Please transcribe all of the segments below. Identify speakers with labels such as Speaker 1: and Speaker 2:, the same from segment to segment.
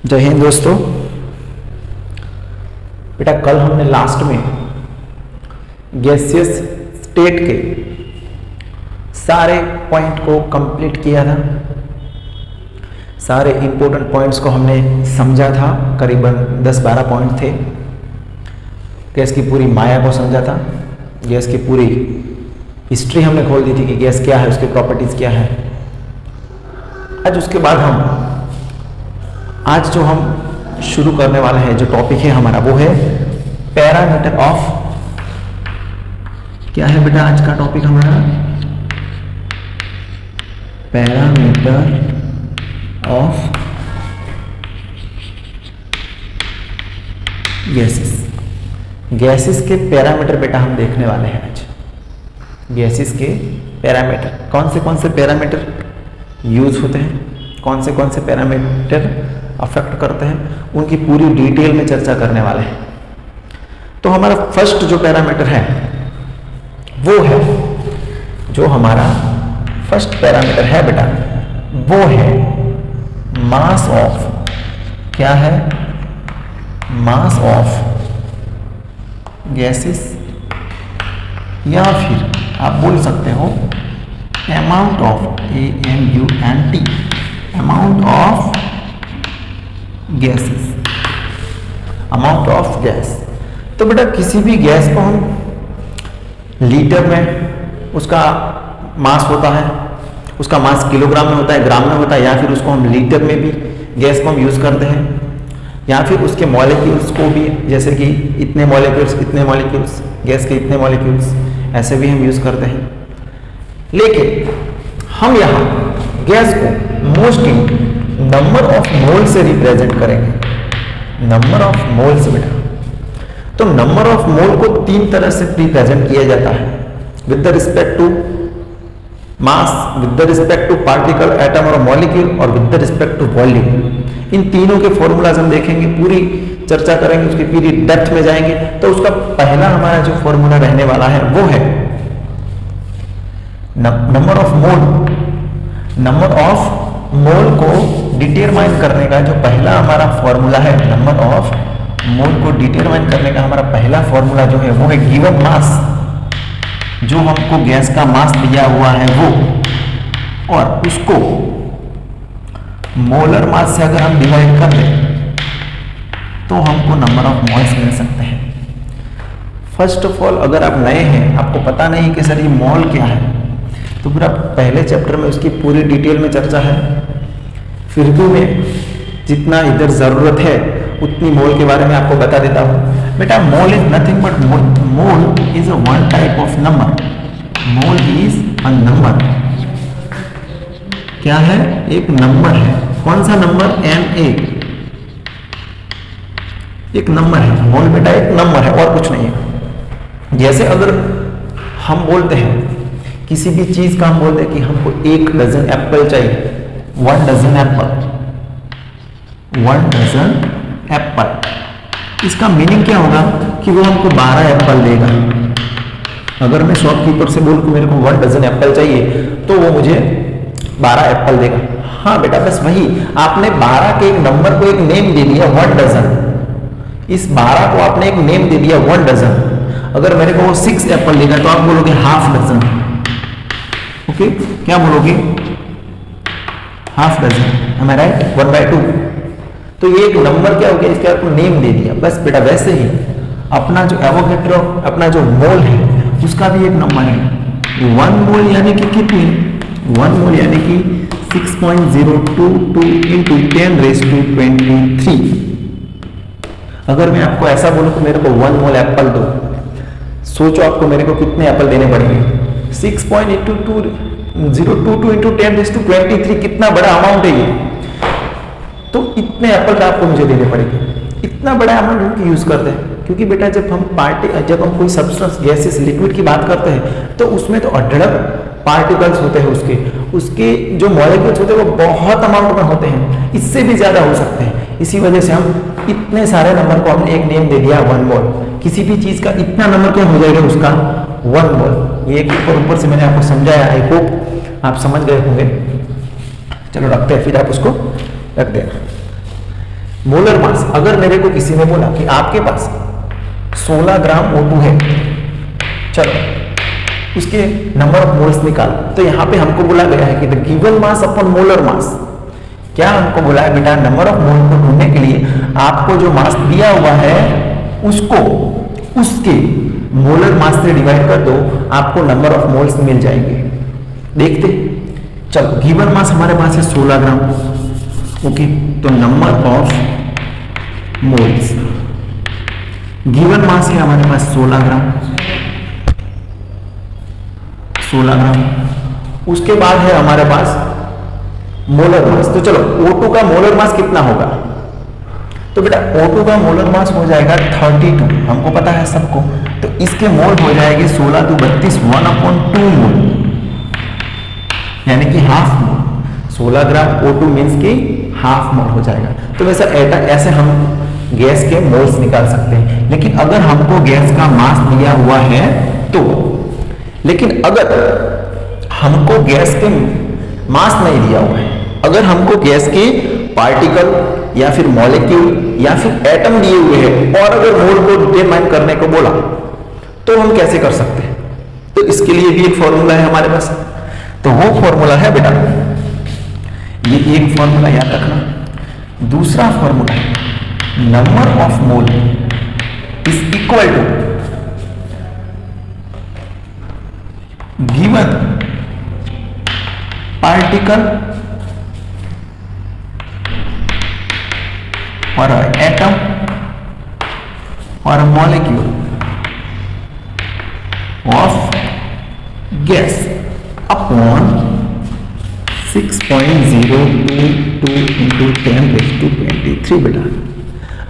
Speaker 1: जय हिंद दोस्तों। बेटा कल हमने लास्ट में गैसियस स्टेट के सारे पॉइंट को कंप्लीट किया था। सारे इंपॉर्टेंट पॉइंट्स को हमने समझा था। करीबन 10-12 पॉइंट थे। गैस की पूरी माया को समझा था। गैस की पूरी हिस्ट्री हमने खोल दी थी कि गैस क्या है, उसकी प्रॉपर्टीज क्या है। आज उसके बाद आज जो हम शुरू करने वाले हैं, जो टॉपिक है हमारा, वो है पैरामीटर ऑफ, क्या है बेटा आज का टॉपिक हमारा? Parameter of gases. गैसेस के पैरामीटर बेटा हम देखने वाले हैं आज। गैसेस के पैरामीटर, कौन से पैरामीटर यूज होते हैं, कौन से पैरामीटर अफेक्ट करते हैं, उनकी पूरी डिटेल में चर्चा करने वाले हैं। तो हमारा फर्स्ट जो पैरामीटर है वो है, जो हमारा फर्स्ट पैरामीटर है बेटा, वो है मास ऑफ। क्या है? मास ऑफ गैसेस, या फिर आप बोल सकते हो amount of, AMUNT, amount of gases, amount of gas. तो बेटा किसी भी गैस को हम लीटर में उसका मास होता है, उसका मास किलोग्राम में होता है, ग्राम में होता है, या फिर उसको हम लीटर में भी गैस को हम यूज करते हैं, या फिर उसके मॉलिक्यूल्स को भी, जैसे कि इतने मॉलिक्यूल्स गैस के इतने मॉलिक्यूल्स, ऐसे भी हम यूज करते हैं। लेकिन हम यहाँ गैस को मोस्टली नंबर ऑफ मोल से रिप्रेजेंट करेंगे। नंबर ऑफ मोल्स बेटा, तो नंबर ऑफ मोल को 3 तरह से रिप्रेजेंट किया जाता है, with the respect to mass, with the respect to particle, atom और मॉलिक्यूल, और with the respect to volume. इन तीनों के फॉर्मूलाज हम देखेंगे, पूरी चर्चा करेंगे, उसकी पूरी डेप्थ में जाएंगे। तो उसका पहला हमारा जो फॉर्मूला रहने वाला है वो है number of mole. Number of mole को डिटरमाइन करने का जो पहला हमारा फॉर्मूला है, नंबर ऑफ मोल को डिटरमाइन करने का हमारा पहला फॉर्मूला जो है वो है गिवन मास, जो हमको गैस का मास दिया हुआ है वो, और उसको मोलर मास से अगर हम डिवाइड कर दें तो हमको नंबर ऑफ मोल्स मिल सकते हैं। फर्स्ट ऑफ ऑल, अगर आप नए हैं, आपको पता नहीं कि सर ये मोल क्या है, तो पूरा पहले चैप्टर में उसकी पूरी डिटेल में चर्चा है। फिर भी मैं जितना इधर जरूरत है उतनी मोल के बारे में आपको बता देता हूँ। बेटा mole is nothing but mole is a one type of number. Mole is a number. क्या है? एक नंबर है। कौन सा नंबर? Na, एक नंबर है। मोल बेटा एक नंबर है और कुछ नहीं है। जैसे अगर हम बोलते हैं किसी भी चीज का, हम बोलते हैं कि हमको 1 डजन एप्पल चाहिए, 1 डजन एप्पल, 1 डजन एप्पल। इसका मीनिंग क्या होगा कि वो हमको 12 एप्पल देगा। अगर मैं शॉपकीपर से बोलूं कि मेरे को 1 डजन एप्पल चाहिए, तो वो मुझे 12 एप्पल देगा। हाँ बेटा, बस वही, आपने 12 के एक नंबर को एक नेम दे दिया, 1 डजन। इस 12 को आपने एक नेम दे दिया, 1 डजन। अगर मेरे को वो 6 एप्पल देगा तो आप बोलोगे हाफ डजन। ओके, क्या बोलोगे? Half dozen. एम आई राइट? 1/2। तो ये एक नंबर क्या हो गया, इसके आपको नेम दे दिया। बस बेटा वैसे ही अपना जो एवोगैड्रो, अपना जो मोल है, उसका भी एक नंबर है। 1 मोल यानी कि कितनी? 1 मोल यानी कि 6.022 इंटू 10⁻23। अगर मैं आपको ऐसा बोलूं कि मेरे को 1 मोल एप्पल दो, सोचो आपको मेरे को कितने एप्पल देने पड़ेंगे? 6.022 इंटू 10⁻23। कितना बड़ा अमाउंट है ये। तो इतने एप्पल का आपको मुझे देने पड़ेंगे। इतना बड़ा अमाउंट हम यूज करते हैं क्योंकि बेटा जब हम कोई सब्सटेंस, गैसेस, लिक्विड की बात करते हैं तो उसमें तो अढळक पार्टिकल्स होते हैं, उसके जो मॉलिक्यूल्स होते हैं वो बहुत अमाउंट में होते हैं, इससे भी ज्यादा हो सकते हैं। इसी वजह से हम इतने सारे नंबर को हमने एक नेम दे दिया, 1 मोल। किसी भी चीज का इतना नंबर क्या हो जाएगा? उसका 1 मोल। ये ऊपर से मैंने आपको समझाया, आई होप आप समझ गए होंगे। चलो रखते हैं, फिर आप उसको रख देना। मोलर मास, अगर मेरे को किसी ने बोला कि आपके पास 16 ग्राम O2 है, चलो उसके नंबर ऑफ मोल्स निकाल, तो यहां पे हमको बोला गया है कि the given mass upon molar mass. क्या हमको बोला है बेटा, नंबर ऑफ मोल को ढूंढने के लिए आपको जो मास दिया हुआ है उसको उसके मोलर मास से डिवाइड कर दो, आपको नंबर ऑफ मोल्स मिल जाएंगे। देखते चलो, गिवन मास हमारे पास है 16 ग्राम, ओके, तो number of moles, given mass है हमारे पास 16 ग्राम, 16 ग्राम। उसके बाद है हमारे पास मोलर मास, तो चलो O2 का मोलर मास कितना होगा, तो बेटा O2 का मोलर मास हो जाएगा 32, हमको पता है सबको, तो इसके मोल हो जाएंगे 16 तो 32, 1/2 मोल, यानी कि हाफ मोल। 16 ग्राम O2 मीन्स की हाफ मोल हो जाएगा। तो वैसे ऐसे हम गैस के मोल्स निकाल सकते हैं, लेकिन अगर हमको गैस का मास दिया हुआ है तो, लेकिन अगर हमको गैस के मास नहीं दिया हुआ है, अगर हमको गैस के पार्टिकल या फिर मॉलिक्यूल या फिर एटम दिए हुए हैं और अगर मोल को डिटरमाइन करने को बोला, तो हम कैसे कर सकते हैं, तो इसके लिए भी एक फॉर्मूला है हमारे पास। तो वो फॉर्मूला है बेटा, ये एक फॉर्मूला याद रखना। दूसरा फॉर्मूला है number of mole is equal to given particle और एटम और molecule of gas upon 6.022 into 10⁻23 बेटा।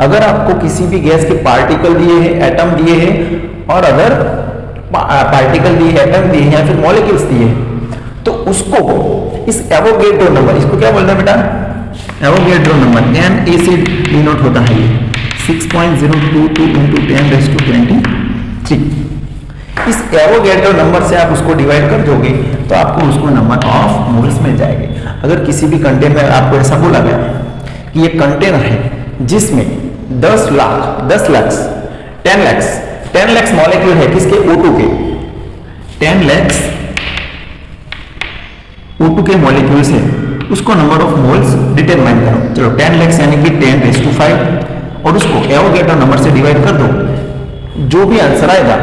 Speaker 1: अगर आपको किसी भी गैस के पार्टिकल दिए हैं, एटम दिए हैं, और अगर पार्टिकल दिए, एटम दिए या फिर मॉलिक्यूल्स दिए, तो उसको इस एवोगैड्रो नंबर, इसको क्या बोलते हैं बेटा, एवोगैड्रो नंबर, Na से डिनोट होता है ये 6.022 into 10⁻23। इस एवोगैड्रो नंबर से आप उसको डिवाइड कर दोगे तो आपको उसको नंबर ऑफ मोल्स मिल जाएंगे। अगर किसी भी कंटेनर में आपको ऐसा बोला गया कि ये कंटेनर है जिसमें 10 लाख मॉलिक्यूल है, किसके, O2 के, 10 लाख O2 के मॉलिक्यूल्स है, उसको नंबर ऑफ मोल्स डिटरमाइन करो। चलो 10 लाख यानी कि 10⁵ और उसको एवोगैड्रो नंबर से डिवाइड कर दो, जो भी आंसर आएगा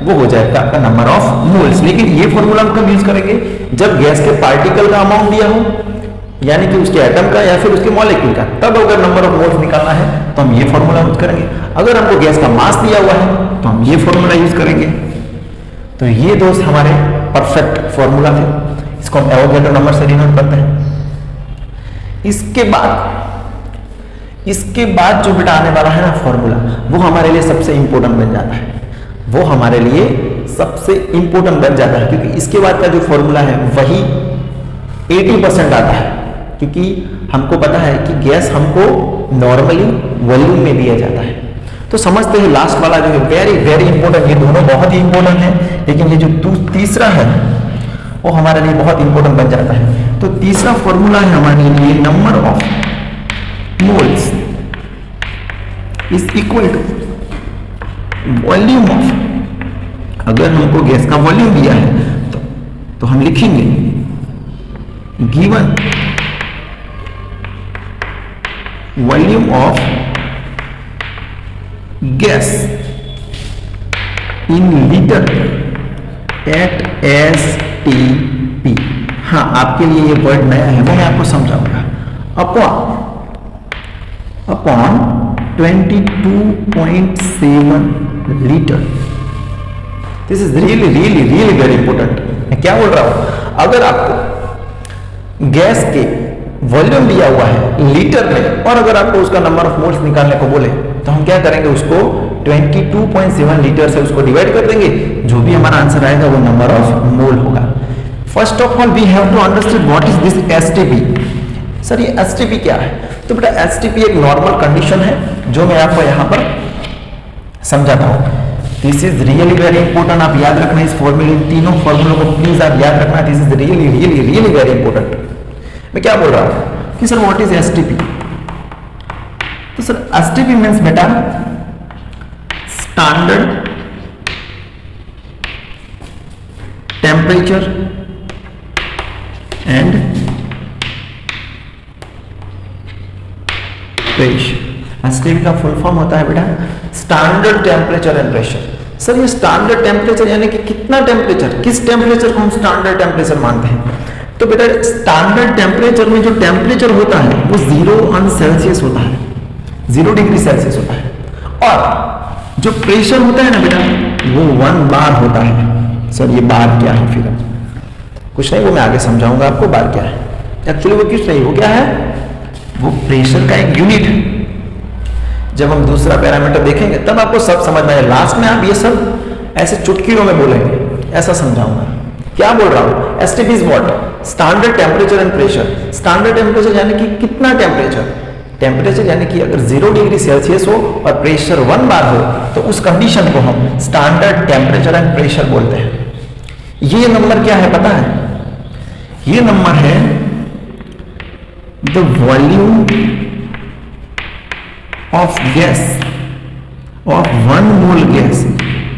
Speaker 1: वो हो जाएगा आपका नंबर ऑफ मोल्स। लेकिन ये फॉर्मूला हम कब यूज करेंगे, जब गैस के पार्टिकल का अमाउंट दिया हो, यानी कि उसके एटम का या फिर उसके मॉलिक्यूल का, तब अगर नंबर ऑफ मोल्स निकालना है तो हम ये फॉर्मूला यूज करेंगे। अगर हमको गैस का मास दिया हुआ है तो हम ये फॉर्मूला यूज करेंगे। तो ये दोस्त हमारे परफेक्ट फॉर्मूला थे, इसको हम एवोगैड्रो नंबर से डिनोट करते हैं। इसके बाद जो बेटा आने वाला है ना फॉर्मूला, वो हमारे लिए सबसे इंपॉर्टेंट बन जाता है, वो हमारे लिए सबसे इंपॉर्टेंट बन जाता है, क्योंकि इसके बाद का जो फॉर्मूला है वही 80% आता है, क्योंकि हमको पता है कि गैस हमको नॉर्मली वॉल्यूम में दिया जाता है। तो समझते हैं लास्ट वाला जो है वेरी वेरी इंपॉर्टेंट, ये दोनों बहुत ही इंपॉर्टेंट है, लेकिन ये जो तीसरा है वो हमारे लिए बहुत इंपॉर्टेंट बन जाता है। तो तीसरा फॉर्मूला है हमारे लिए number of moles is equal to volume of, अगर हमको गैस का वॉल्यूम दिया है तो हम लिखेंगे given volume of gas in litre at STP। हाँ, आपके लिए ये वर्ड नया है, वो मैं आपको समझाऊंगा। Upon 22.7 litre. This is really really really very important. मैं क्या बोल रहा हूं, अगर आपको गैस के वॉल्यूम दिया हुआ है लीटर में, और अगर आपको उसका नंबर ऑफ मोल्स निकालने को बोले, तो हम क्या करेंगे, उसको 22.7 लीटर से उसको डिवाइड कर देंगे, जो भी हमारा आंसर आएगा वो नंबर ऑफ मोल होगा। First of all we have to understand what is this STP। Sir ये STP क्या है, तो बेटा STP एक नॉर्मल कंडीशन है जो मैं आपको यहां पर समझाता हूं। This is really very important, आप याद रखना इस फॉर्मूले, तीनों फॉर्मूलों को प्लीज आप याद रखना। This is really really really very important. मैं क्या बोल रहा हूं कि सर व्हाट इज STP, तो तो सर एसटीपी मीन्स बेटा standard temperature and pressure. STP का फुल फॉर्म होता है बेटा standard temperature and pressure. Sir ये स्टैंडर्ड टेम्परेचर यानी कि कितना टेम्परेचर, किस टेम्परेचर को हम स्टैंडर्ड टेम्परेचर मानते हैं? तो बेटा स्टैंडर्ड टेम्परेचर में जो टेम्परेचर होता है वो 0 सेल्सियस होता है, 0 डिग्री सेल्सियस होता है, और जो प्रेशर होता है ना बेटा वो 1 बार होता है। सर ये बार क्या है? फिर कुछ नहीं, वो मैं आगे समझाऊंगा आपको बार क्या है। एक्चुअली वो कुछ नहीं, वो क्या है, वो प्रेशर का एक यूनिट है। जब हम दूसरा पैरामीटर देखेंगे तब आपको सब समझ में आएगा। लास्ट में आप ये सब ऐसे चुटकियों में बोलेंगे, ऐसा समझाऊंगा। क्या बोल रहा हूं? STP is what? Standard temperature and pressure. Standard temperature यानी कि कितना टेम्परेचर, टेम्परेचर यानी कि अगर 0 डिग्री सेल्सियस हो और प्रेशर 1 बार हो तो उस कंडीशन को हम स्टैंडर्ड टेम्परेचर एंड प्रेशर बोलते हैं। ये नंबर क्या है पता है? ये नंबर है the volume of gas off 1 mole gas.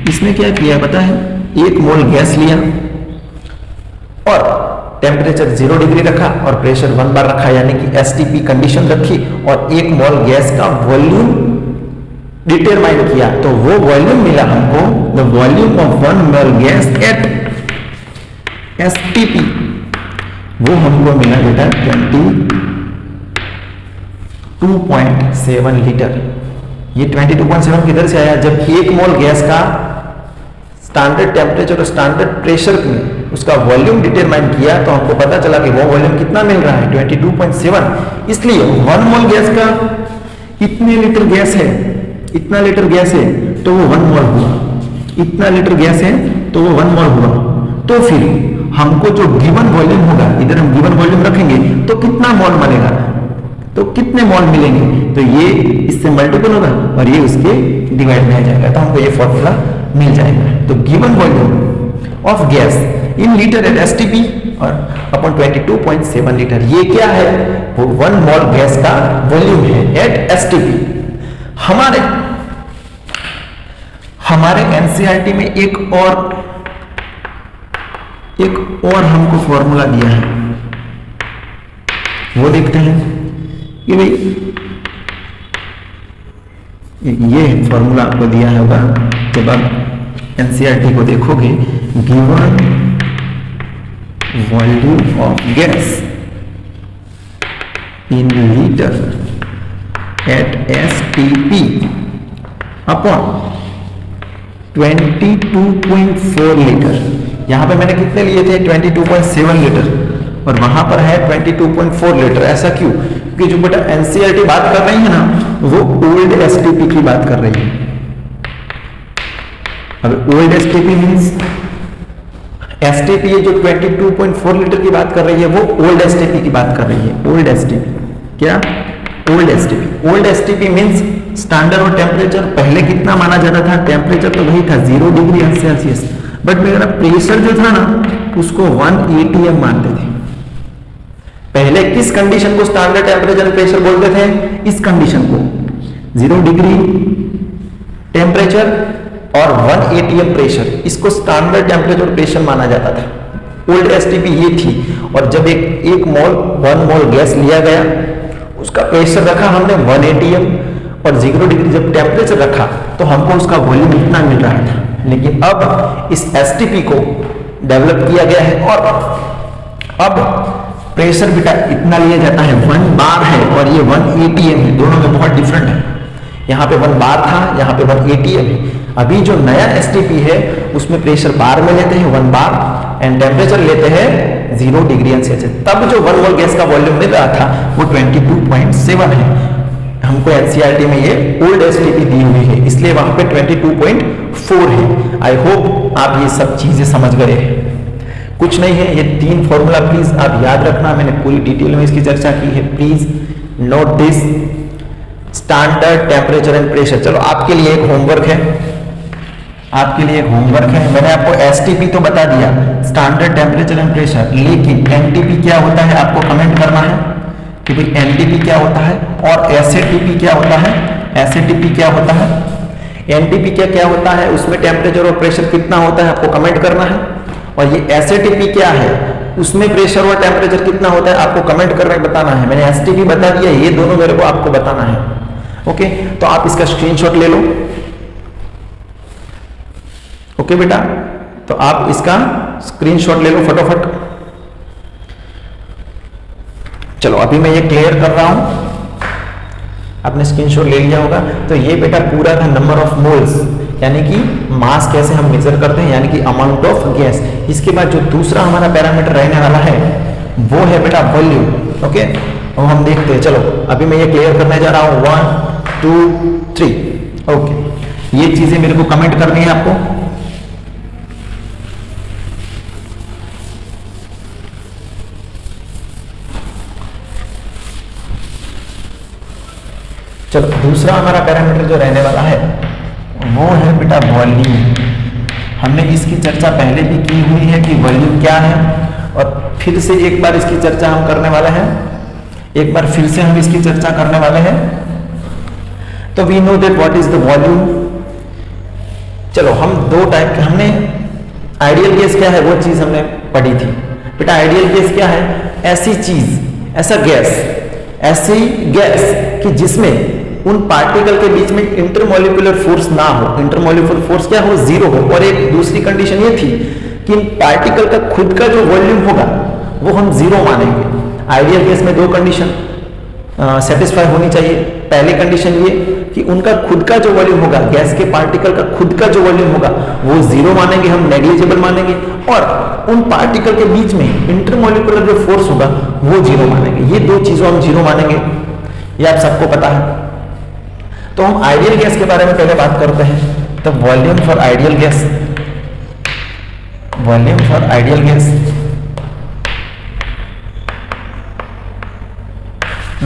Speaker 1: इसमें क्या किया पता है? 1 मोल गैस लिया और टेम्परेचर 0 डिग्री रखा और प्रेशर 1 बार रखा, यानी कि एसटीपी कंडीशन रखी, और 1 मोल गैस का वॉल्यूम डिटरमाइन किया। तो वो वॉल्यूम मिला हमको, the volume of 1 mole gas at STP, वो हमको मिला बेटा 22.7 लीटर। ये 22.7 किधर से आया? जब 1 मोल गैस का स्टैंडर्ड टेम्परेचर और स्टैंडर्ड प्रेशर में उसका वॉल्यूम डिटरमाइन किया तो हमको पता चला कि वो वॉल्यूम कितना मिल रहा है, 22.7। इसलिए 1 मोल गैस का इतने लीटर गैस है, इतना लीटर गैस है तो वो 1 मोल हुआ, इतना लीटर गैस है तो वो 1 मोल हुआ। तो फिर हमको जो गिवन वॉल्यूम होगा, इधर हम गिवन वॉल्यूम रखेंगे तो कितना मोल बनेगा, तो कितने मोल मिलेंगे, तो ये इससे मल्टीपल होगा और ये उसके डिवाइड में आ जाएगा, तो हमको ये फॉर्मूला मिल जाएगा। तो given volume of gas in litre at STP और अपॉन 22.7 लीटर, ये क्या है? वो 1 मोल गैस का वॉल्यूम है एट एसटीपी। हमारे एनसीईआरटी में एक और हमको फॉर्मूला दिया है, वो देखते हैं कि भाई ये फॉर्मूला आपको दिया होगा जब आप एनसीईआरटी को देखोगे। Given volume of gas in litre at STP upon 22.4 litre. यहां पे मैंने कितने लिए थे? 22.7 लीटर, और वहां पर है 22.4 लीटर। ऐसा क्यों? क्योंकि जो बेटा एनसीईआरटी बात कर रही है ना, वो ओल्ड एसटीपी की बात कर रही है। अब ओल्ड एसटीपी मींस एसटीपी, ये जो 22.4 लीटर की बात कर रही है वो ओल्ड एसटीपी की बात कर रही है। ओल्ड एसटीपी क्या? Old STP. Old STP means standard और टेम्परेचर पहले कितना माना जाता था? टेम्परेचर तो वही था 0 डिग्री सेल्सियस, बट मेरा प्रेशर जो था ना उसको 1 atm मानते थे। पहले किस कंडीशन को स्टैंडर्ड टेम्परेचर प्रेशर बोलते थे? इस कंडीशन को 0 डिग्री टेम्परेचर और 1 atm प्रेशर, इसको स्टैंडर्ड टेम्परेचर प्रेशर माना जाता था। ओल्ड एसटीपी ये थी। और जब एक मोल 1 मोल गैस लिया गया, उसका प्रेशर रखा हमने 1 atm और 0 डिग्री जब टेम्परेचर रखा तो हमको उसका वॉल्यूम इतना मिल रहा था। लेकिन अब इस एसटीपी को डेवलप किया गया है और अब प्रेशर बेटा इतना लिया जाता है, 1 बार है और ये 1 atm है, दोनों में बहुत डिफरेंट है। यहाँ पे 1 बार था, यहाँ पे 1 atm है। अभी जो नया एसटीपी है उसमें प्रेशर बार में लेते हैं 1 बार एंड टेम्परेचर लेते हैं 0 डिग्री सेल्सियस। तब जो 1 मोल गैस का वॉल्यूम मिल रहा था वो 22.7 है। हमको एनसीईआरटी में ये ओल्ड एसटीपी दी हुई है, इसलिए वहां पे 22.4 है। आई होप आप ये सब चीजें समझ गए हैं। कुछ नहीं है, ये 3 फॉर्मूला प्लीज आप याद रखना, मैंने पूरी डिटेल में इसकी चर्चा की है। Please note this, standard temperature and pressure. चलो आपके लिए एक होमवर्क है, मैंने आपको एसटीपी तो बता दिया, स्टैंडर्ड टेम्परेचर एंड प्रेशर, लेकिन एनटीपी क्या होता है आपको कमेंट करना है। कि भाई एनटीपी क्या होता है और एसएटीपी क्या होता है। एसएटीपी क्या होता है, एनटीपी क्या होता है, उसमें टेम्परेचर और प्रेशर कितना होता है आपको कमेंट करना है। और ये एसएटीपी क्या है, उसमें प्रेशर और टेम्परेचर कितना होता है आपको कमेंट करके बताना है। मैंने एसटीपी बता दिया, ये दोनों मेरे को आपको बताना है। ओके, तो आप इसका स्क्रीनशॉट ले लो। ओके बेटा, तो आप इसका स्क्रीनशॉट ले लो फटाफट। चलो अभी मैं ये क्लियर कर रहा हूं, आपने स्क्रीनशॉट ले लिया होगा। तो ये बेटा पूरा था नंबर ऑफ मोल्स, यानी कि मास कैसे हम मेजर करते हैं, यानी कि अमाउंट ऑफ गैस। इसके बाद जो दूसरा हमारा पैरामीटर रहने वाला है वो है बेटा वॉल्यूम। ओके, और हम देखते हैं। चलो अभी मैं ये क्लियर करने जा रहा हूं, 1 2 3। ओके, ये चीजें मेरे को कमेंट करनी है आपको। चलो दूसरा हमारा पैरामीटर जो रहने वाला है वो है बेटा वॉल्यूम। हमने इसकी चर्चा पहले भी की हुई है कि वॉल्यूम क्या है, और फिर से एक बार इसकी चर्चा हम करने वाले हैं। एक बार फिर से हम इसकी चर्चा करने वाले हैं। तो we know that what is the volume. चलो हम दो टाइप के, हमने आइडियल गैस क्या है वो चीज हमने पढ़ी थी बेटा। आइडियल गैस क्या है, ऐसी चीज, ऐसा गैस, ऐसी गैस कि जिसमें उन पार्टिकल के बीच में इंटरमोलिकुलर फोर्स ना हो। इंटरमोलिकुलर फोर्स क्या हो, जीरो हो। और एक दूसरी कंडीशन ये थी कि पार्टिकल का खुद का जो वॉल्यूम होगा वो हम जीरो मानेंगे। आइडियल गैस में दो कंडीशन सेटिस्फाई होनी चाहिए। पहली कंडीशन ये कि उनका खुद का जो वॉल्यूम होगा, गैस के पार्टिकल का खुद का जो वॉल्यूम होगा वो जीरो मानेंगे, हम नेग्लिजिबल मानेंगे। और उन पार्टिकल के बीच में इंटरमोलिकुलर जो फोर्स होगा वो जीरो मानेंगे। ये दो चीजों हम जीरो मानेंगे, ये आप सबको पता है। तो हम आइडियल गैस के बारे में पहले बात करते हैं। तो volume for ideal gas, volume for ideal gas,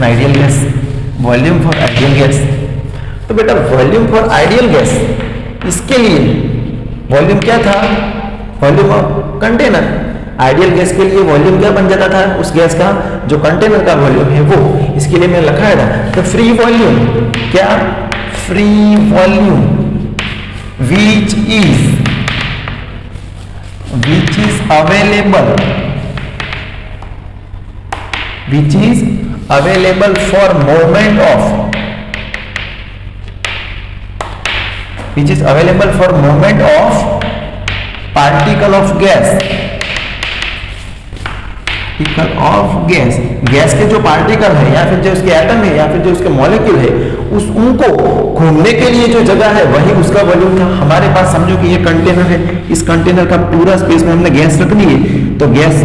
Speaker 1: ideal gas, volume for ideal gas. तो बेटा वॉल्यूम फॉर आइडियल गैस, इसके लिए वॉल्यूम क्या था, volume of container. Ideal gas के लिए वॉल्यूम क्या बन जाता था, उस गैस का जो कंटेनर का वॉल्यूम है वो। इसके लिए मैंने लिखा है तो फ्री वॉल्यूम, क्या, free volume which is available, which is available for movement of, which is available for movement of particle of gas, particle of gas. Gas के जो पार्टिकल है या फिर जो उसके एटम है या फिर जो उसके मॉलिक्यूल है, उस उनको घूमने के लिए जो जगह है वही उसका वॉल्यूम था। हमारे पास समझो कि ये कंटेनर है, इस कंटेनर का पूरा स्पेस में हमने गैस रख दी है। तो गैस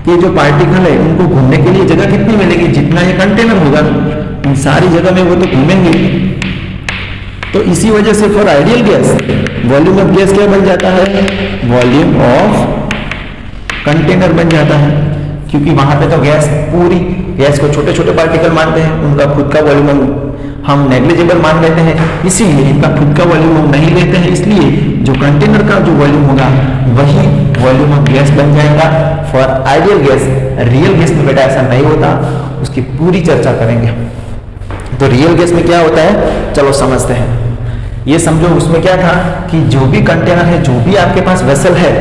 Speaker 1: के जो पार्टिकल है उनको घूमने के लिए जगह कितनी मिलेगी, जितना ये कंटेनर होगा उन सारी जगह में वो तो घूमेंगे। तो इसी वजह से for ideal gas volume of gas क्या बन जाता है, वॉल्यूम ऑफ कंटेनर बन जाता है। क्योंकि वहां पे तो गैस, पूरी गैस को छोटे छोटे पार्टिकल मानते हैं, उनका खुद का वॉल्यूम हम नेग्लिजिबल मान लेते हैं, इसीलिए इनका खुद का वॉल्यूम हम नहीं लेते हैं। इसलिए जो कंटेनर का जो वॉल्यूम होगा वही वॉल्यूम ऑफ गैस बन जाएगा for ideal gas. Real gas में बेटा ऐसा नहीं होता, उसकी पूरी चर्चा करेंगे। तो रियल गैस में क्या होता है, चलो समझते हैं। ये समझो उसमें क्या था कि जो भी कंटेनर है, जो भी आपके पास वेसल है,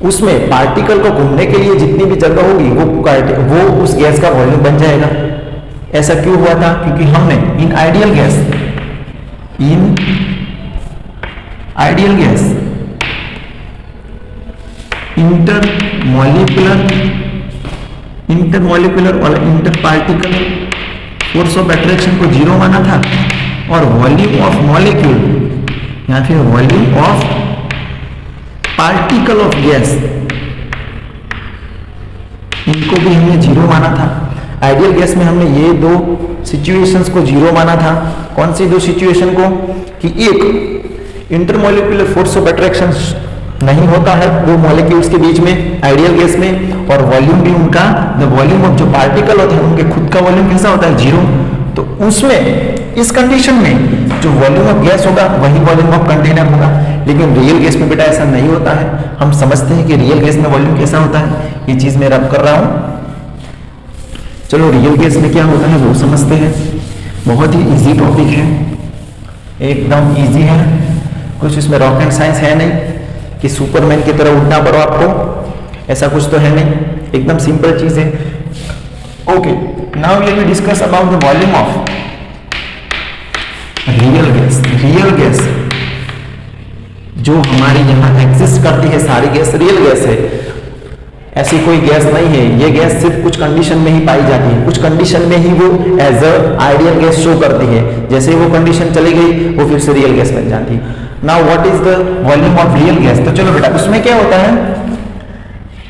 Speaker 1: उसमें पार्टिकल को घूमने के लिए जितनी भी जगह होगी वो उस गैस का वॉल्यूम बन जाएगा। ऐसा क्यों हुआ था, क्योंकि हमने इन आइडियल गैस इंटरमॉलिक्यूलर और inter particle force of attraction को जीरो माना था, और वॉल्यूम ऑफ मॉलिक्यूल या फिर volume of particle of gas, इनको भी हमने जीरो माना था। आइडियल गैस में हमने ये दो सिचुएशंस को जीरो माना था। कौन सी दो सिचुएशन को, कि एक इंटरमॉलिक्यूलर फोर्स ऑफ अट्रैक्शन नहीं होता है दो मॉलिक्यूल्स के बीच में आइडियल गैस में, और वॉल्यूम भी उनका, द वॉल्यूम ऑफ जो पार्टिकल होते हैं उनके खुद का वॉल्यूम कैसा होता है, जीरो। तो उसमें इस कंडीशन में जो वॉल्यूम ऑफ गैस होगा वही वॉल्यूम ऑफ कंटेनर होगा। लेकिन रियल गैस में बेटा ऐसा नहीं होता है। हम समझते हैं कि रियल गैस में वॉल्यूम कैसा होता है, ये चीज मैं रब कर रहा हूं। चलो रियल गैस में क्या होता है वो समझते हैं। बहुत ही इजी टॉपिक है, एकदम इजी है, कुछ इसमें रॉकेट साइंस है नहीं कि सुपरमैन की तरह उड़ना पड़ो आपको, ऐसा कुछ तो है नहीं, एकदम सिंपल चीज है। Okay, now let me discuss about the volume of real gas. Real gas जो हमारी यहाँ एग्जिस्ट करती है, सारी गैस रियल गैस है, ऐसी कोई गैस नहीं है। ये गैस सिर्फ कुछ कंडीशन में ही पाई जाती है, कुछ कंडीशन में ही वो as a ideal gas show करती है। जैसे वो कंडीशन चली गई वो फिर से रियल गैस बन जाती है। Now what is the volume of real gas? तो चलो बेटा, उसमें क्या होता है,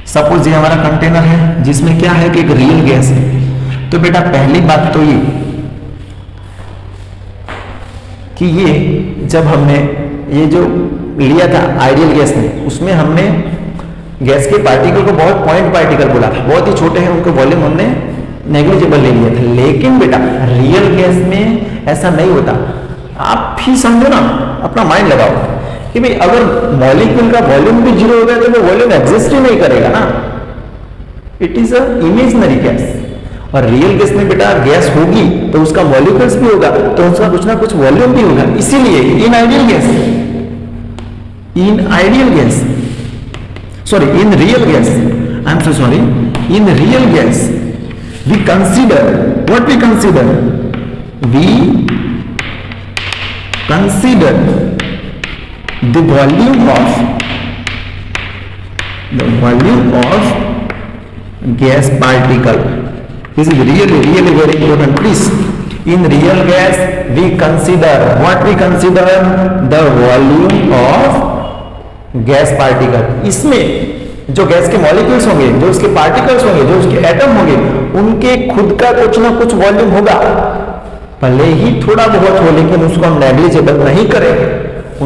Speaker 1: सपोज ये हमारा कंटेनर है जिसमें क्या है कि एक रियल गैस है। तो बेटा पहली बात तो ये कि ये जब हमने ये जो लिया था आइडियल गैस में, उसमें हमने गैस के पार्टिकल को बहुत पॉइंट पार्टिकल बोला था, बहुत ही छोटे हैं, उनको वॉल्यूम हमने नेग्लिजिबल ले लिया था। लेकिन बेटा रियल गैस में ऐसा नहीं होता। आप भी समझो ना, अपना माइंड लगाओ कि भाई अगर मॉलिक्यूल का वॉल्यूम भी जीरो हो गया तो वो वॉल्यूम एग्जिस्ट ही नहीं करेगा ना, it is a imaginary gas. और रियल गैस में बेटा गैस होगी तो उसका मॉलिक्यूल्स भी होगा, तो उसका कुछ ना कुछ वॉल्यूम भी होगा। इसीलिए in ideal gas, in ideal gas, sorry, in real gas, I am so sorry, in real gas we consider, what we consider, we consider the volume of gas particle. This is really very important, please. In real gas we consider, what we consider, the volume of gas particle. इसमें जो gas के molecules होंगे, जो उसके particles होंगे, जो उसके atom होंगे, उनके खुद का कुछ ना कुछ वॉल्यूम होगा, भले ही थोड़ा बहुत हो, लेकिन उसको हम नेग्लिजिबल नहीं करेंगे,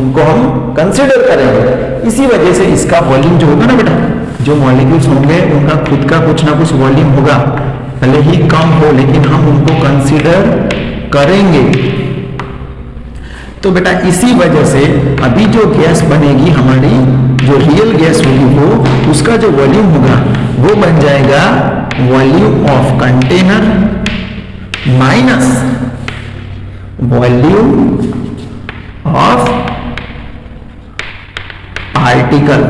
Speaker 1: उनको हम कंसिडर करेंगे। इसी वजह से इसका वॉल्यूम जो होगा ना बेटा, जो मॉलिक्यूल्स होंगे उनका खुद का कुछ ना कुछ वॉल्यूम होगा, भले ही कम हो, लेकिन हम उनको कंसिडर करेंगे। तो बेटा इसी वजह से अभी जो गैस बनेगी हमारी, जो रियल गैस होगी, वो उसका जो वॉल्यूम होगा वो बन जाएगा volume of container minus volume of particle.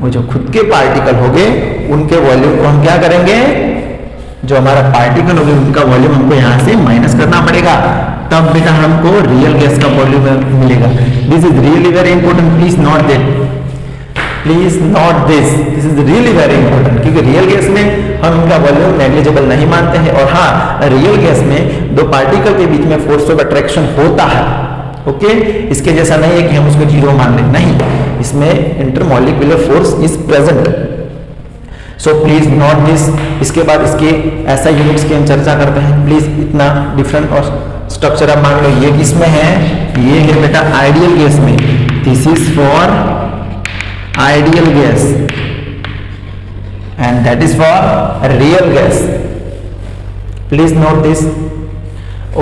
Speaker 1: वो जो खुद के पार्टिकल होंगे उनके वॉल्यूम को हम क्या करेंगे, जो हमारा पार्टिकल होंगे उनका वॉल्यूम हमको यहां से माइनस करना पड़ेगा, तब बेटा हमको रियल गैस का वॉल्यूम मिलेगा। This is really very important, please note that, please note this is really very important, क्योंकि रियल गैस में हम इनका वॉल्यूम नेग्लिजिबल नहीं मानते हैं। और हाँ, रियल गैस में दो पार्टिकल के बीच में फोर्स ऑफ अट्रैक्शन होता है, ओके, इसके जैसा नहीं है कि हम उसको जीरो मान लें, नहीं, इसमें intermolecular force is present. So please note this. इसके बाद इसके ऐसा यूनिट्स की हम चर्चा करते हैं, प्लीज इतना डिफरेंट और स्ट्रक्चर आप मान लो, ये किसमें है, ये है बेटा आइडियल गैस में, this is for ideal gas and that is for real gas, please note this.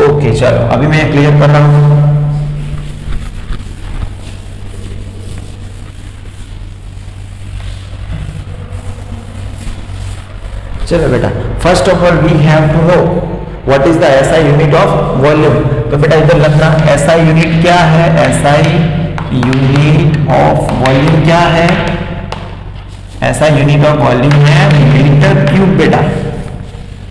Speaker 1: Okay चलो अभी मैं क्लियर कर रहा हूं। चलो बेटा, first of all we have to know what is the SI unit of volume. तो बेटा इधर लगना, एसआई यूनिट क्या है, एसआई यूनिट ऑफ वॉल्यूम क्या है, एसआई यूनिट ऑफ वॉल्यूम है मीटर क्यूब बेटा,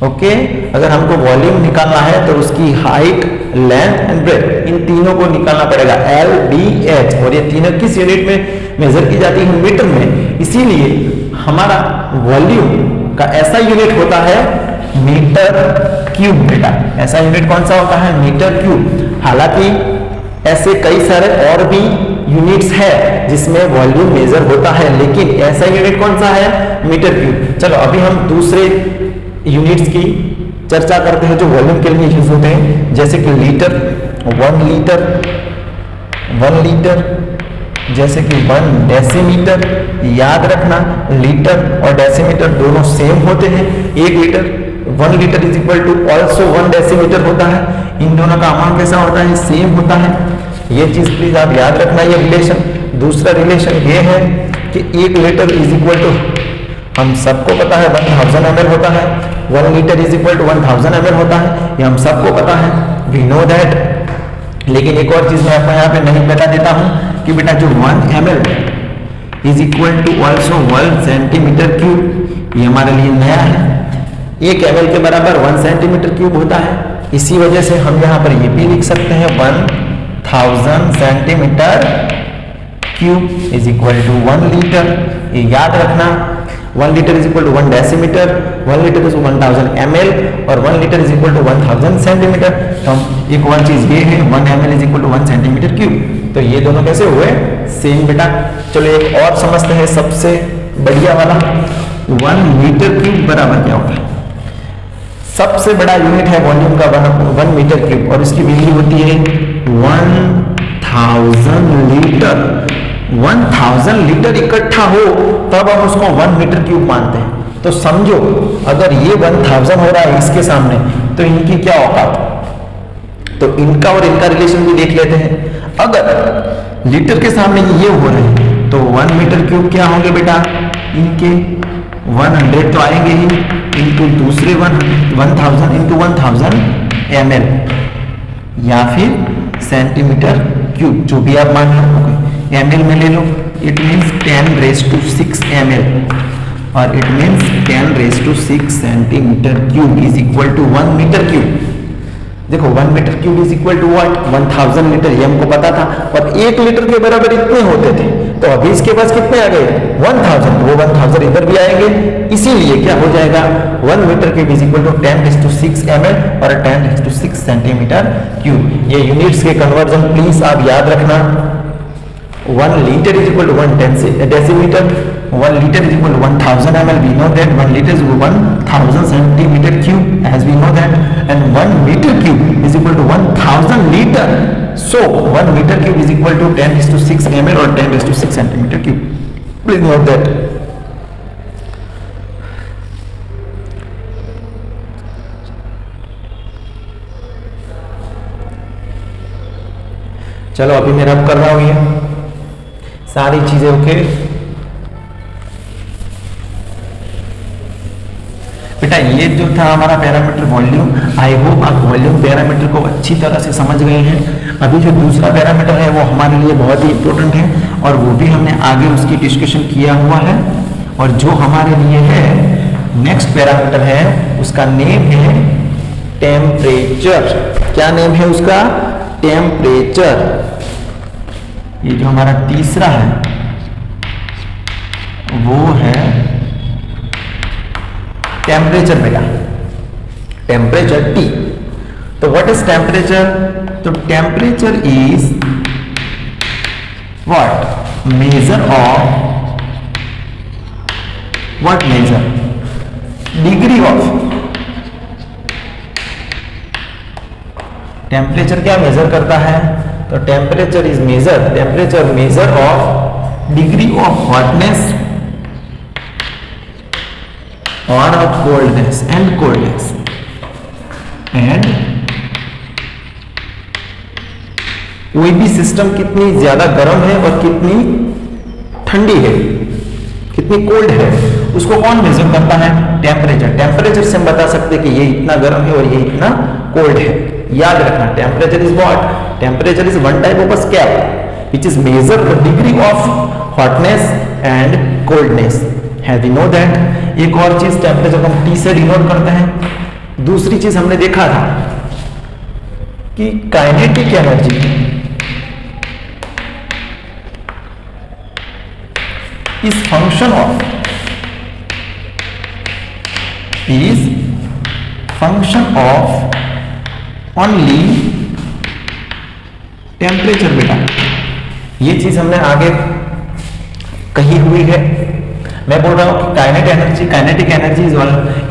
Speaker 1: ओके। अगर हमको वॉल्यूम निकालना है तो उसकी हाइट, लेंथ एंड ब्रेथ, इन तीनों को निकालना पड़ेगा, एल डी एच, और ये तीनों किस यूनिट में मेजर की जाती है, मीटर में। इसीलिए हमारा वॉल्यूम का ऐसा यूनिट होता है मीटर क्यूब बेटा। ऐसा यूनिट कौन सा होता है, मीटर क्यूब। हालांकि ऐसे कई सारे और भी यूनिट्स है जिसमें वॉल्यूम मेजर होता है, लेकिन ऐसा यूनिट कौन सा है, मीटर क्यूब। चलो अभी हम दूसरे यूनिट्स की चर्चा करते हैं जो वॉल्यूम के लिए यूज होते हैं, जैसे कि लीटर, 1 लीटर, 1 लीटर, जैसे कि 1 डेसीमीटर। याद रखना लीटर और डेसीमीटर दोनों सेम होते हैं। 1 litre 1 litre is equal to also 1 decimetre होता है। इन दोनों का अमाउंट कैसा होता है, सेम होता है। ये चीज प्लीज आप याद रखना, ये रिलेशन। दूसरा रिलेशन ये है कि 1 लीटर इज इक्वल टू, हम सबको पता है 1000 ml होता है, 1 litre is equal to 1000 ml होता है, ये हम सबको पता है, वी नो दैट। लेकिन एक और चीज मैं आपको यहाँ पे नहीं बता देता हूँ कि बेटा जो 1 ml is equal to also 1 centimetre cube, ये हमारे लिए नया है। 1 ml के बराबर 1 सेंटीमीटर क्यूब होता है, इसी वजह से हम यहाँ पर ये भी लिख सकते हैं 1000 centimetre cube is equal to 1 litre. ये याद रखना, 1 litre is equal to 1 decimetre, 1 litre is 1000 ml और 1 litre is equal to 1000 centimetre. तो एक और चीज ये है 1 ml is equal to 1 centimetre cube, तो ये दोनों कैसे हुए, सेम बेटा। चलो एक और समझते हैं, सबसे बढ़िया वाला, 1 मीटर क्यूब बराबर क्या होता है। सबसे बड़ा यूनिट है वॉल्यूम का 1 मीटर क्यूब और इसकी वैल्यू होती है 1000 लीटर। 1000 लीटर इकट्ठा हो तब हम उसको 1 मीटर क्यूब मानते हैं। तो समझो अगर ये 1000 हो रहा है इसके सामने, तो इनकी क्या औकात, तो इनका और इनका रिलेशन भी देख लेते हैं। अगर लीटर के सामने ये हो रहे हैं तो 1 मीटर क्यूब क्या होंगे बेटा, इनके 100 तो आएंगे ही, इनटू दूसरे 1000 इंटू 1000 ml या फिर सेंटीमीटर क्यूब, जो भी आप मान लो, ml में ले लो, इट मीन्स 10⁻6 ml और it means 10⁻6 centimetre cube is equal to 1 metre cube. देखो 1 metre cube is equal to what, 1000 litre, ये हमको पता था, और 1 लीटर के बराबर इतने होते थे, तो अभी इसके पास कितने आ गए 1000, वो 1000 इधर भी आएंगे, इसीलिए क्या हो जाएगा 1 metre cube is equal to 10⁻6 ml और 10⁻6 सेंटीमीटर क्यूब। ये यूनिट्स के कन्वर्जन प्लीज आप याद रखना। 1 litre is equal to 1 decimeter, 1 liter is equal to 1000 ml, we know that 1 liter is 1000 centimeter cube as we know that, and 1 meter cube is equal to 1000 liter. So 1 meter cube is equal to 10⁻6 ml or 10⁻6 centimeter cube. Please note that. चलो अभी मैं रब कर रहा हूं ये सारी चीजें, ओके बेटा। ये जो था हमारा पैरामीटर वॉल्यूम, आई होप आप वॉल्यूम पैरामीटर को अच्छी तरह से समझ गए हैं। अभी जो दूसरा पैरामीटर है वो हमारे लिए बहुत ही इंपॉर्टेंट है और वो भी हमने आगे उसकी डिस्कशन किया हुआ है, और जो हमारे लिए है नेक्स्ट पैरामीटर है उसका नेम है टेम्परेचर। क्या नेम है उसका, टेम्परेचर। ये जो हमारा तीसरा है वो है टेम्परेचर बेटा, टेम्परेचर T। तो व्हाट इज टेम्परेचर, तो temperature is what, measure of, what measure, degree of. Temperature क्या मेजर करता है, तो temperature is measure, temperature measure of degree of hotness और of coldness and coldness and कोई भी सिस्टम कितनी ज्यादा गर्म है और कितनी ठंडी है, कितनी कोल्ड है, उसको कौन मेजर करता है, टेम्परेचर। टेम्परेचर से हम बता सकते हैं कि ये इतना गर्म है और ये इतना कोल्ड है। याद रखना temperature is what, temperature is one type of a scale which is measure the degree of hotness and coldness. Have we know that. एक और चीज टेम्परेचर को हम T से डिनोट करते हैं। दूसरी चीज हमने देखा था कि kinetic energy is function of only temperature बेटा। ये चीज हमने आगे कही हुई है। मैं बोल रहा हूं कि kinetic energy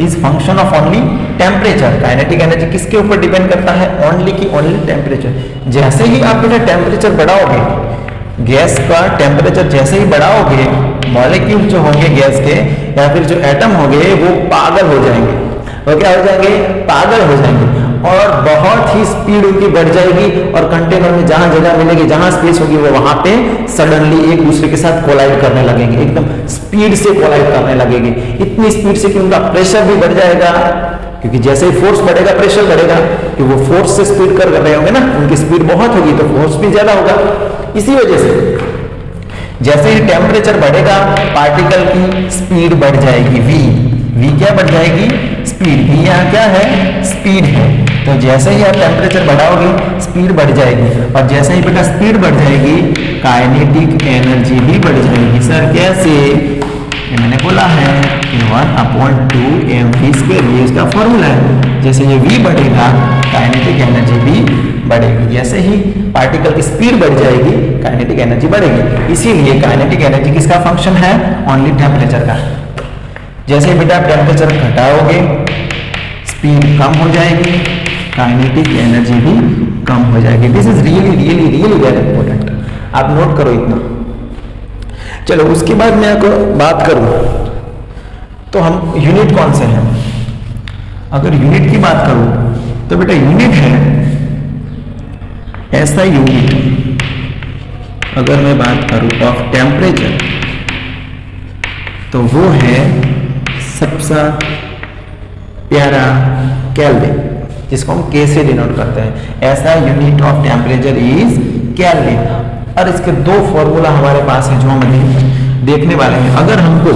Speaker 1: is function of only temperature. Kinetic energy किसके ऊपर डिपेंड करता है, ओनली की ओनली टेम्परेचर। जैसे ही आप बेटा टेम्परेचर बढ़ाओगे, गैस का टेम्परेचर जैसे ही बढ़ाओगे, मॉलिक्यूल जो होंगे गैस के या फिर जो एटम होंगे वो पागल हो जाएंगे। वो क्या हो जाएंगे, पागल हो जाएंगे। और बहुत ही स्पीड उनकी बढ़ जाएगी और कंटेनर में जहां जगह मिलेगी, जहां स्पेस होगी, वो वहां पे सडनली एक दूसरे के साथ कोलाइड करने लगेंगे, एकदम स्पीड से कोलाइड करने लगेंगे, इतनी स्पीड से कि उनका प्रेशर भी बढ़ जाएगा, क्योंकि जैसे ही फोर्स बढ़ेगा प्रेशर बढ़ेगा, कि वो फोर्स से स्पीड कर रहे होंगे ना, उनकी स्पीड बहुत होगी तो फोर्स भी ज्यादा होगा। इसी वजह से जैसे ही टेम्परेचर बढ़ेगा पार्टिकल की स्पीड बढ़ जाएगी, वी क्या बढ़ जाएगी, स्पीड। वी यहाँ क्या है, स्पीड है। तो जैसे ही आप टेम्परेचर बढ़ाओगे स्पीड बढ़ जाएगी, और जैसे ही बेटा स्पीड बढ़ जाएगी काइनेटिक एनर्जी भी बढ़ जाएगी। सर कैसे, ये मैंने बोला है कि 1/2 mv², ये इसका फॉर्मूला है। जैसे ये v बढ़ेगा काइनेटिक एनर्जी भी बढ़ेगी, जैसे ही पार्टिकल की स्पीड बढ़ जाएगी काइनेटिक एनर्जी बढ़ेगी। इसीलिए काइनेटिक एनर्जी किसका फंक्शन है, ओनली टेम्परेचर का। जैसे ही बेटा आप टेम्परेचर घटाओगे स्पीड कम हो जाएगी, काइनेटिक एनर्जी भी कम हो जाएगी। This is really really really very important, आप नोट करो इतना। चलो उसके बाद मैं आपको बात करूं तो हम यूनिट कौन से हैं। अगर यूनिट की बात करूं तो बेटा यूनिट है ऐसा यूनिट, अगर मैं बात करूं ऑफ टेम्परेचर तो वो है सबसे प्यारा केल्विन, जिसको हम के से डिनोट करते हैं। ऐसा unit of temperature is kelvin. और इसके दो फॉर्मूला हमारे पास है जो हम देखने वाले हैं। अगर हमको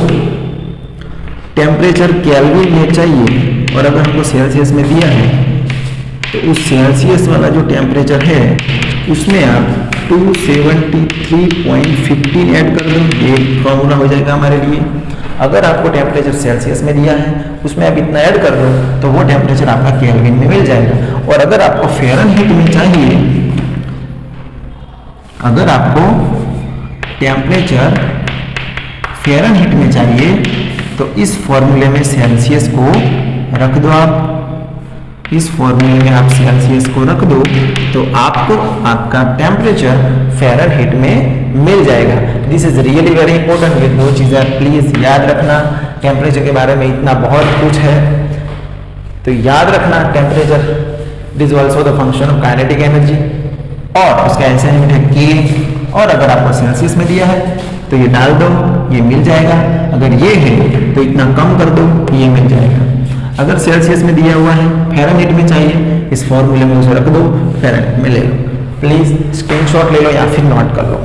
Speaker 1: टेम्परेचर केल्विन में चाहिए और अगर हमको सेल्सियस में दिया है तो उस सेल्सियस वाला जो टेम्परेचर है उसमें आप 273.15 ऐड कर दो, ये फॉर्मूला हो जाएगा हमारे लिए। अगर आपको टेम्परेचर सेल्सियस में दिया है उसमें आप इतना ऐड कर दो तो वो टेम्परेचर आपका केल्विन में मिल जाएगा। और अगर आपको फ़ारेनहीट में चाहिए, अगर आपको टेम्परेचर फ़ारेनहीट में चाहिए तो इस फॉर्मूले में सेल्सियस को रख दो। आप इस फॉर्मूले में आप सेल्सियस को रख दो तो आपको आपका टेम्परेचर फ़ारेनहीट में मिल जाएगा। This is really very important. ये दो चीज़ें प्लीज याद रखना। टेम्परेचर के बारे में इतना बहुत कुछ है तो याद रखना। Temperature is also the function of kinetic energy और उसका ऐसा यूनिट है के। और अगर आपको सेल्सियस में दिया है तो ये डाल दो, ये मिल जाएगा। अगर ये है तो इतना कम कर दो, ये मिल जाएगा। अगर सेल्सियस में दिया हुआ है, फ़ारेनहीट में चाहिए, इस फॉर्मूले में उसे रख दो, फ़ारेनहीट में ले लो। प्लीज स्क्रीनशॉट ले लो या फिर नोट कर लो।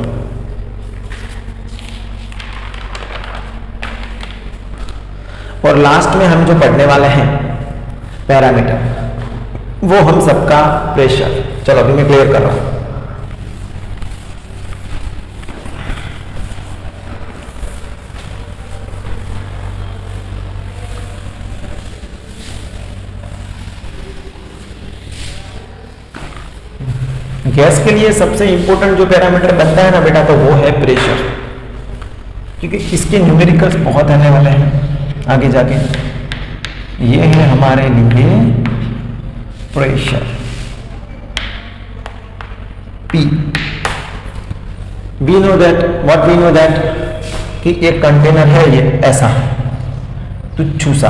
Speaker 1: और लास्ट में हम जो पढ़ने वाले हैं पैरामीटर, वो हम सबका प्रेशर। चलो अभी मैं क्लियर कर रहा हूं। गैस के लिए सबसे इंपॉर्टेंट जो पैरामीटर बनता है ना बेटा तो वो है प्रेशर, क्योंकि इसके न्यूमेरिकल्स बहुत आने वाले हैं आगे जाके। ये है हमारे लिए pressure P। We know that, what we know that कि एक कंटेनर है ये ऐसा तुच्छू सा,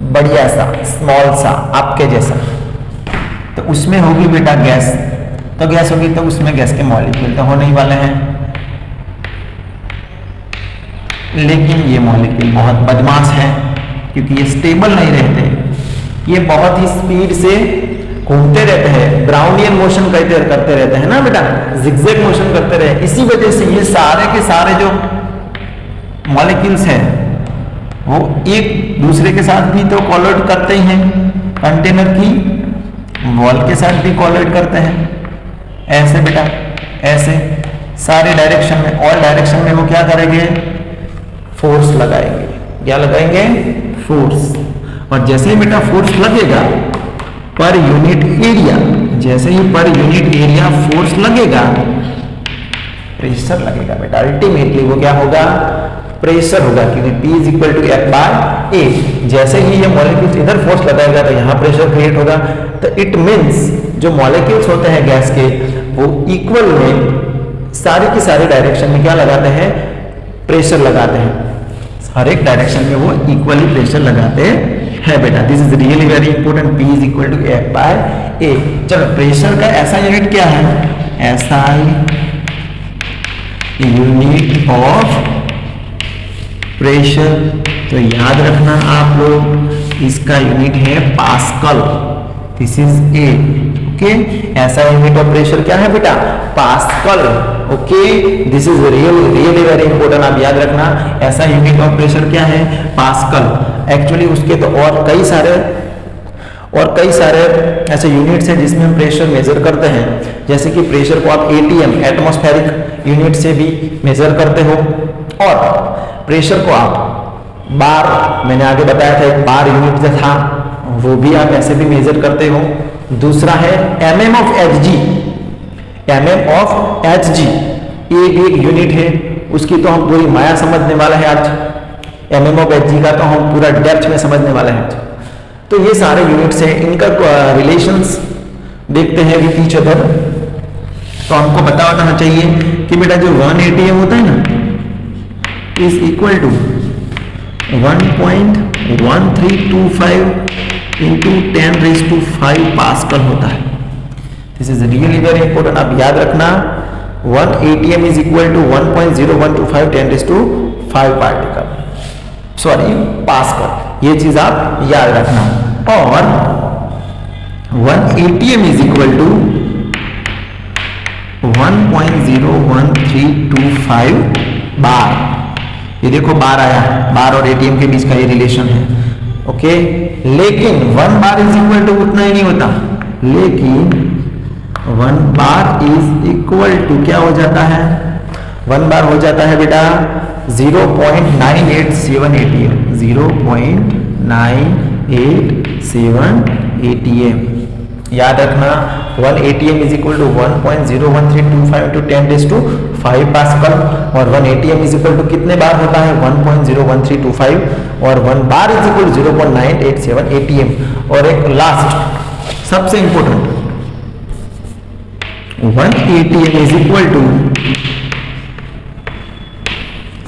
Speaker 1: बढ़िया सा, स्मॉल सा, आपके जैसा, तो उसमें होगी बेटा गैस। तो गैस होगी तो उसमें गैस के मॉलिक्यूल तो होने ही वाले हैं, लेकिन ये मॉलिक्यूल बहुत बदमाश है क्योंकि ये स्टेबल नहीं रहते। ये बहुत ही स्पीड से घूमते रहते हैं, ब्राउनियन मोशन करते रहते हैं ना बेटा, जिगजैग मोशन करते रहे। इसी वजह से ये सारे के सारे जो मॉलिक्यूल्स हैं वो एक दूसरे के साथ भी तो कोलाइड करते ही हैं, कंटेनर की वॉल के साथ भी कोलाइड करते हैं। ऐसे बेटा, ऐसे सारे डायरेक्शन में, ऑल डायरेक्शन में वो क्या करेंगे, फोर्स लगाएंगे। क्या लगाएंगे, फोर्स। और जैसे ही बेटा फोर्स लगेगा पर यूनिट एरिया, जैसे ही पर यूनिट एरिया फोर्स लगेगा प्रेशर लगेगा बेटा। अल्टीमेटली वो क्या होगा, प्रेशर होगा, क्योंकि P is equal to F/A। जैसे ही ये मॉलिक्यूल्स इधर फोर्स लगाएगा तो यहाँ प्रेशर क्रिएट होगा। तो इट मीन्स जो मॉलिक्यूल्स होते हैं गैस के वो इक्वल में सारे की सारे डायरेक्शन में क्या लगाते हैं, प्रेशर लगाते हैं। हर एक डायरेक्शन में वो इक्वली प्रेशर लगाते है बेटा। This is really very important, P is equal to F bye A। चलो प्रेशर का ऐसा यूनिट क्या है, SI यूनिट ऑफ प्रेशर। तो याद रखना आप लोग, इसका यूनिट है pascal. This is A। Okay, ऐसा यूनिट ऑफ प्रेशर क्या है बेटा, pascal. Okay, this is really very important, आप याद रखना। ऐसा यूनिट ऑफ प्रेशर क्या है, पास्कल। एक्चुअली उसके तो और कई सारे ऐसे यूनिट्स हैं जिसमें हम प्रेशर मेजर करते हैं। जैसे कि प्रेशर को आप ATM एटमॉस्फेरिक यूनिट से भी मेजर करते हो, और प्रेशर को आप बार, मैंने आगे बताया था एक बार यूनिट जो था, वो भी आप ऐसे भी मेजर करते हो। दूसरा है mm ऑफ Hg, ये भी एक यूनिट है, उसकी तो हम पूरी माया समझने वाला है आज। mm ऑफ Hg का तो हम पूरा डेप्थ में समझने वाले हैं। तो ये सारे यूनिट्स हैं, इनका रिलेशंस देखते हैं विथ ईच अदर। तो हमको पता होना चाहिए कि बेटा जो 1 ATM होता है ना, is equal to 1.1325 into 10⁵ pascal होता है। This is really very important, आप याद रखना। 1 ATM is equal to 1.0125 10⁵ particle, sorry pascal, ये चीज आप याद रखना। और 1 ATM इज इक्वल टू 1.01325 बार। ये देखो बार आया, बार और ATM के बीच का ये रिलेशन है। ओके, लेकिन 1 बार इज इक्वल टू उतना ही नहीं होता, लेकिन 1 बार इज इक्वल टू क्या हो जाता है, 1 बार हो जाता है बेटा 0.987 ATM, 0.987 ATM। याद रखना 1 ATM is equal to 1.01325 into 10⁵ pascal, और 1 ATM इज इक्वल टू कितने बार होता है 1.01325, और 1 bar is equal to 0.987 ATM। और एक लास्ट सबसे important, 1 ATM is equal to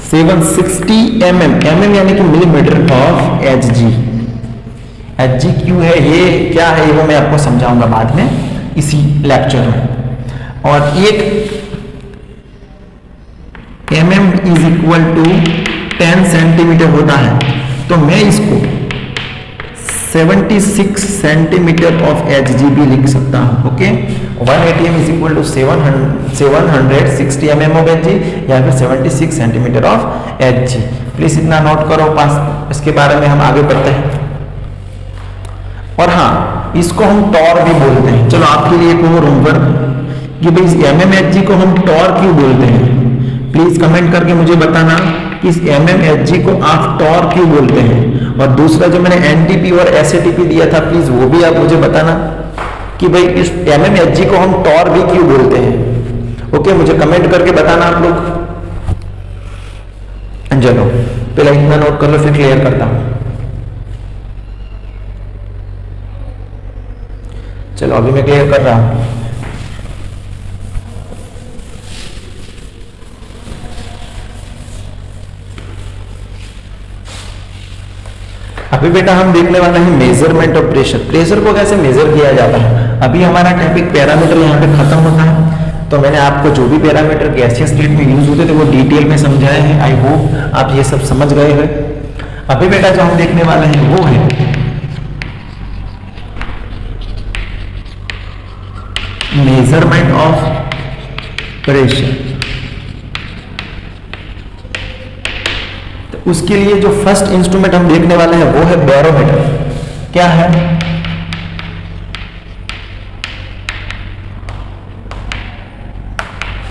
Speaker 1: 760 mm यानी कि मिलीमीटर ऑफ Hg। Hg क्यों है, ये क्या है, वो मैं आपको समझाऊंगा बाद में इसी लेक्चर में। और एक mm is equal to 10 centimetre होता है, तो मैं इसको 76 सेंटीमीटर ऑफ Hg भी लिख सकता हूं। Okay, 1 ATM is equal to 760 mm of Hg या फिर 76 सेंटीमीटर ऑफ Hg। प्लीज इतना नोट करो पास, इसके बारे में हम आगे बढ़ते हैं। और हाँ, इसको हम टॉर भी बोलते हैं। चलो आपके लिए एक और होमवर्क, कि भाई इस mmHg को हम टॉर क्यों बोलते हैं। प्लीज कमेंट करके मुझे बताना कि इस mmHg को आप टॉर क्यों बोलते हैं। और दूसरा जो मैंने NTP और SATP दिया था, प्लीज वो भी आप मुझे बताना कि भाई इस mmHg को हम टॉर भी क्यों बोलते हैं। ओके, मुझे कमेंट करके बताना आप लोग। चलो पहले इतना नोट कर लो, फिर क्लियर करता हूं। चलो अभी मैं क्लियर कर रहा हूं। अभी बेटा हम देखने वाले हैं मेजरमेंट ऑफ प्रेशर। प्रेशर को कैसे मेजर किया जाता है। अभी हमारा टॉपिक पैरामीटर यहाँ पे खत्म होता है, तो मैंने आपको जो भी पैरामीटर गैसीय स्टेट में यूज होते थे वो डिटेल में समझाए हैं। आई होप आप ये सब समझ गए हैं। अभी बेटा जो हम देखने वाले हैं वो है मेजरमेंट ऑफ प्रेशर। तो उसके लिए जो फर्स्ट इंस्ट्रूमेंट हम देखने वाले हैं वो है बैरोमीटर। क्या है,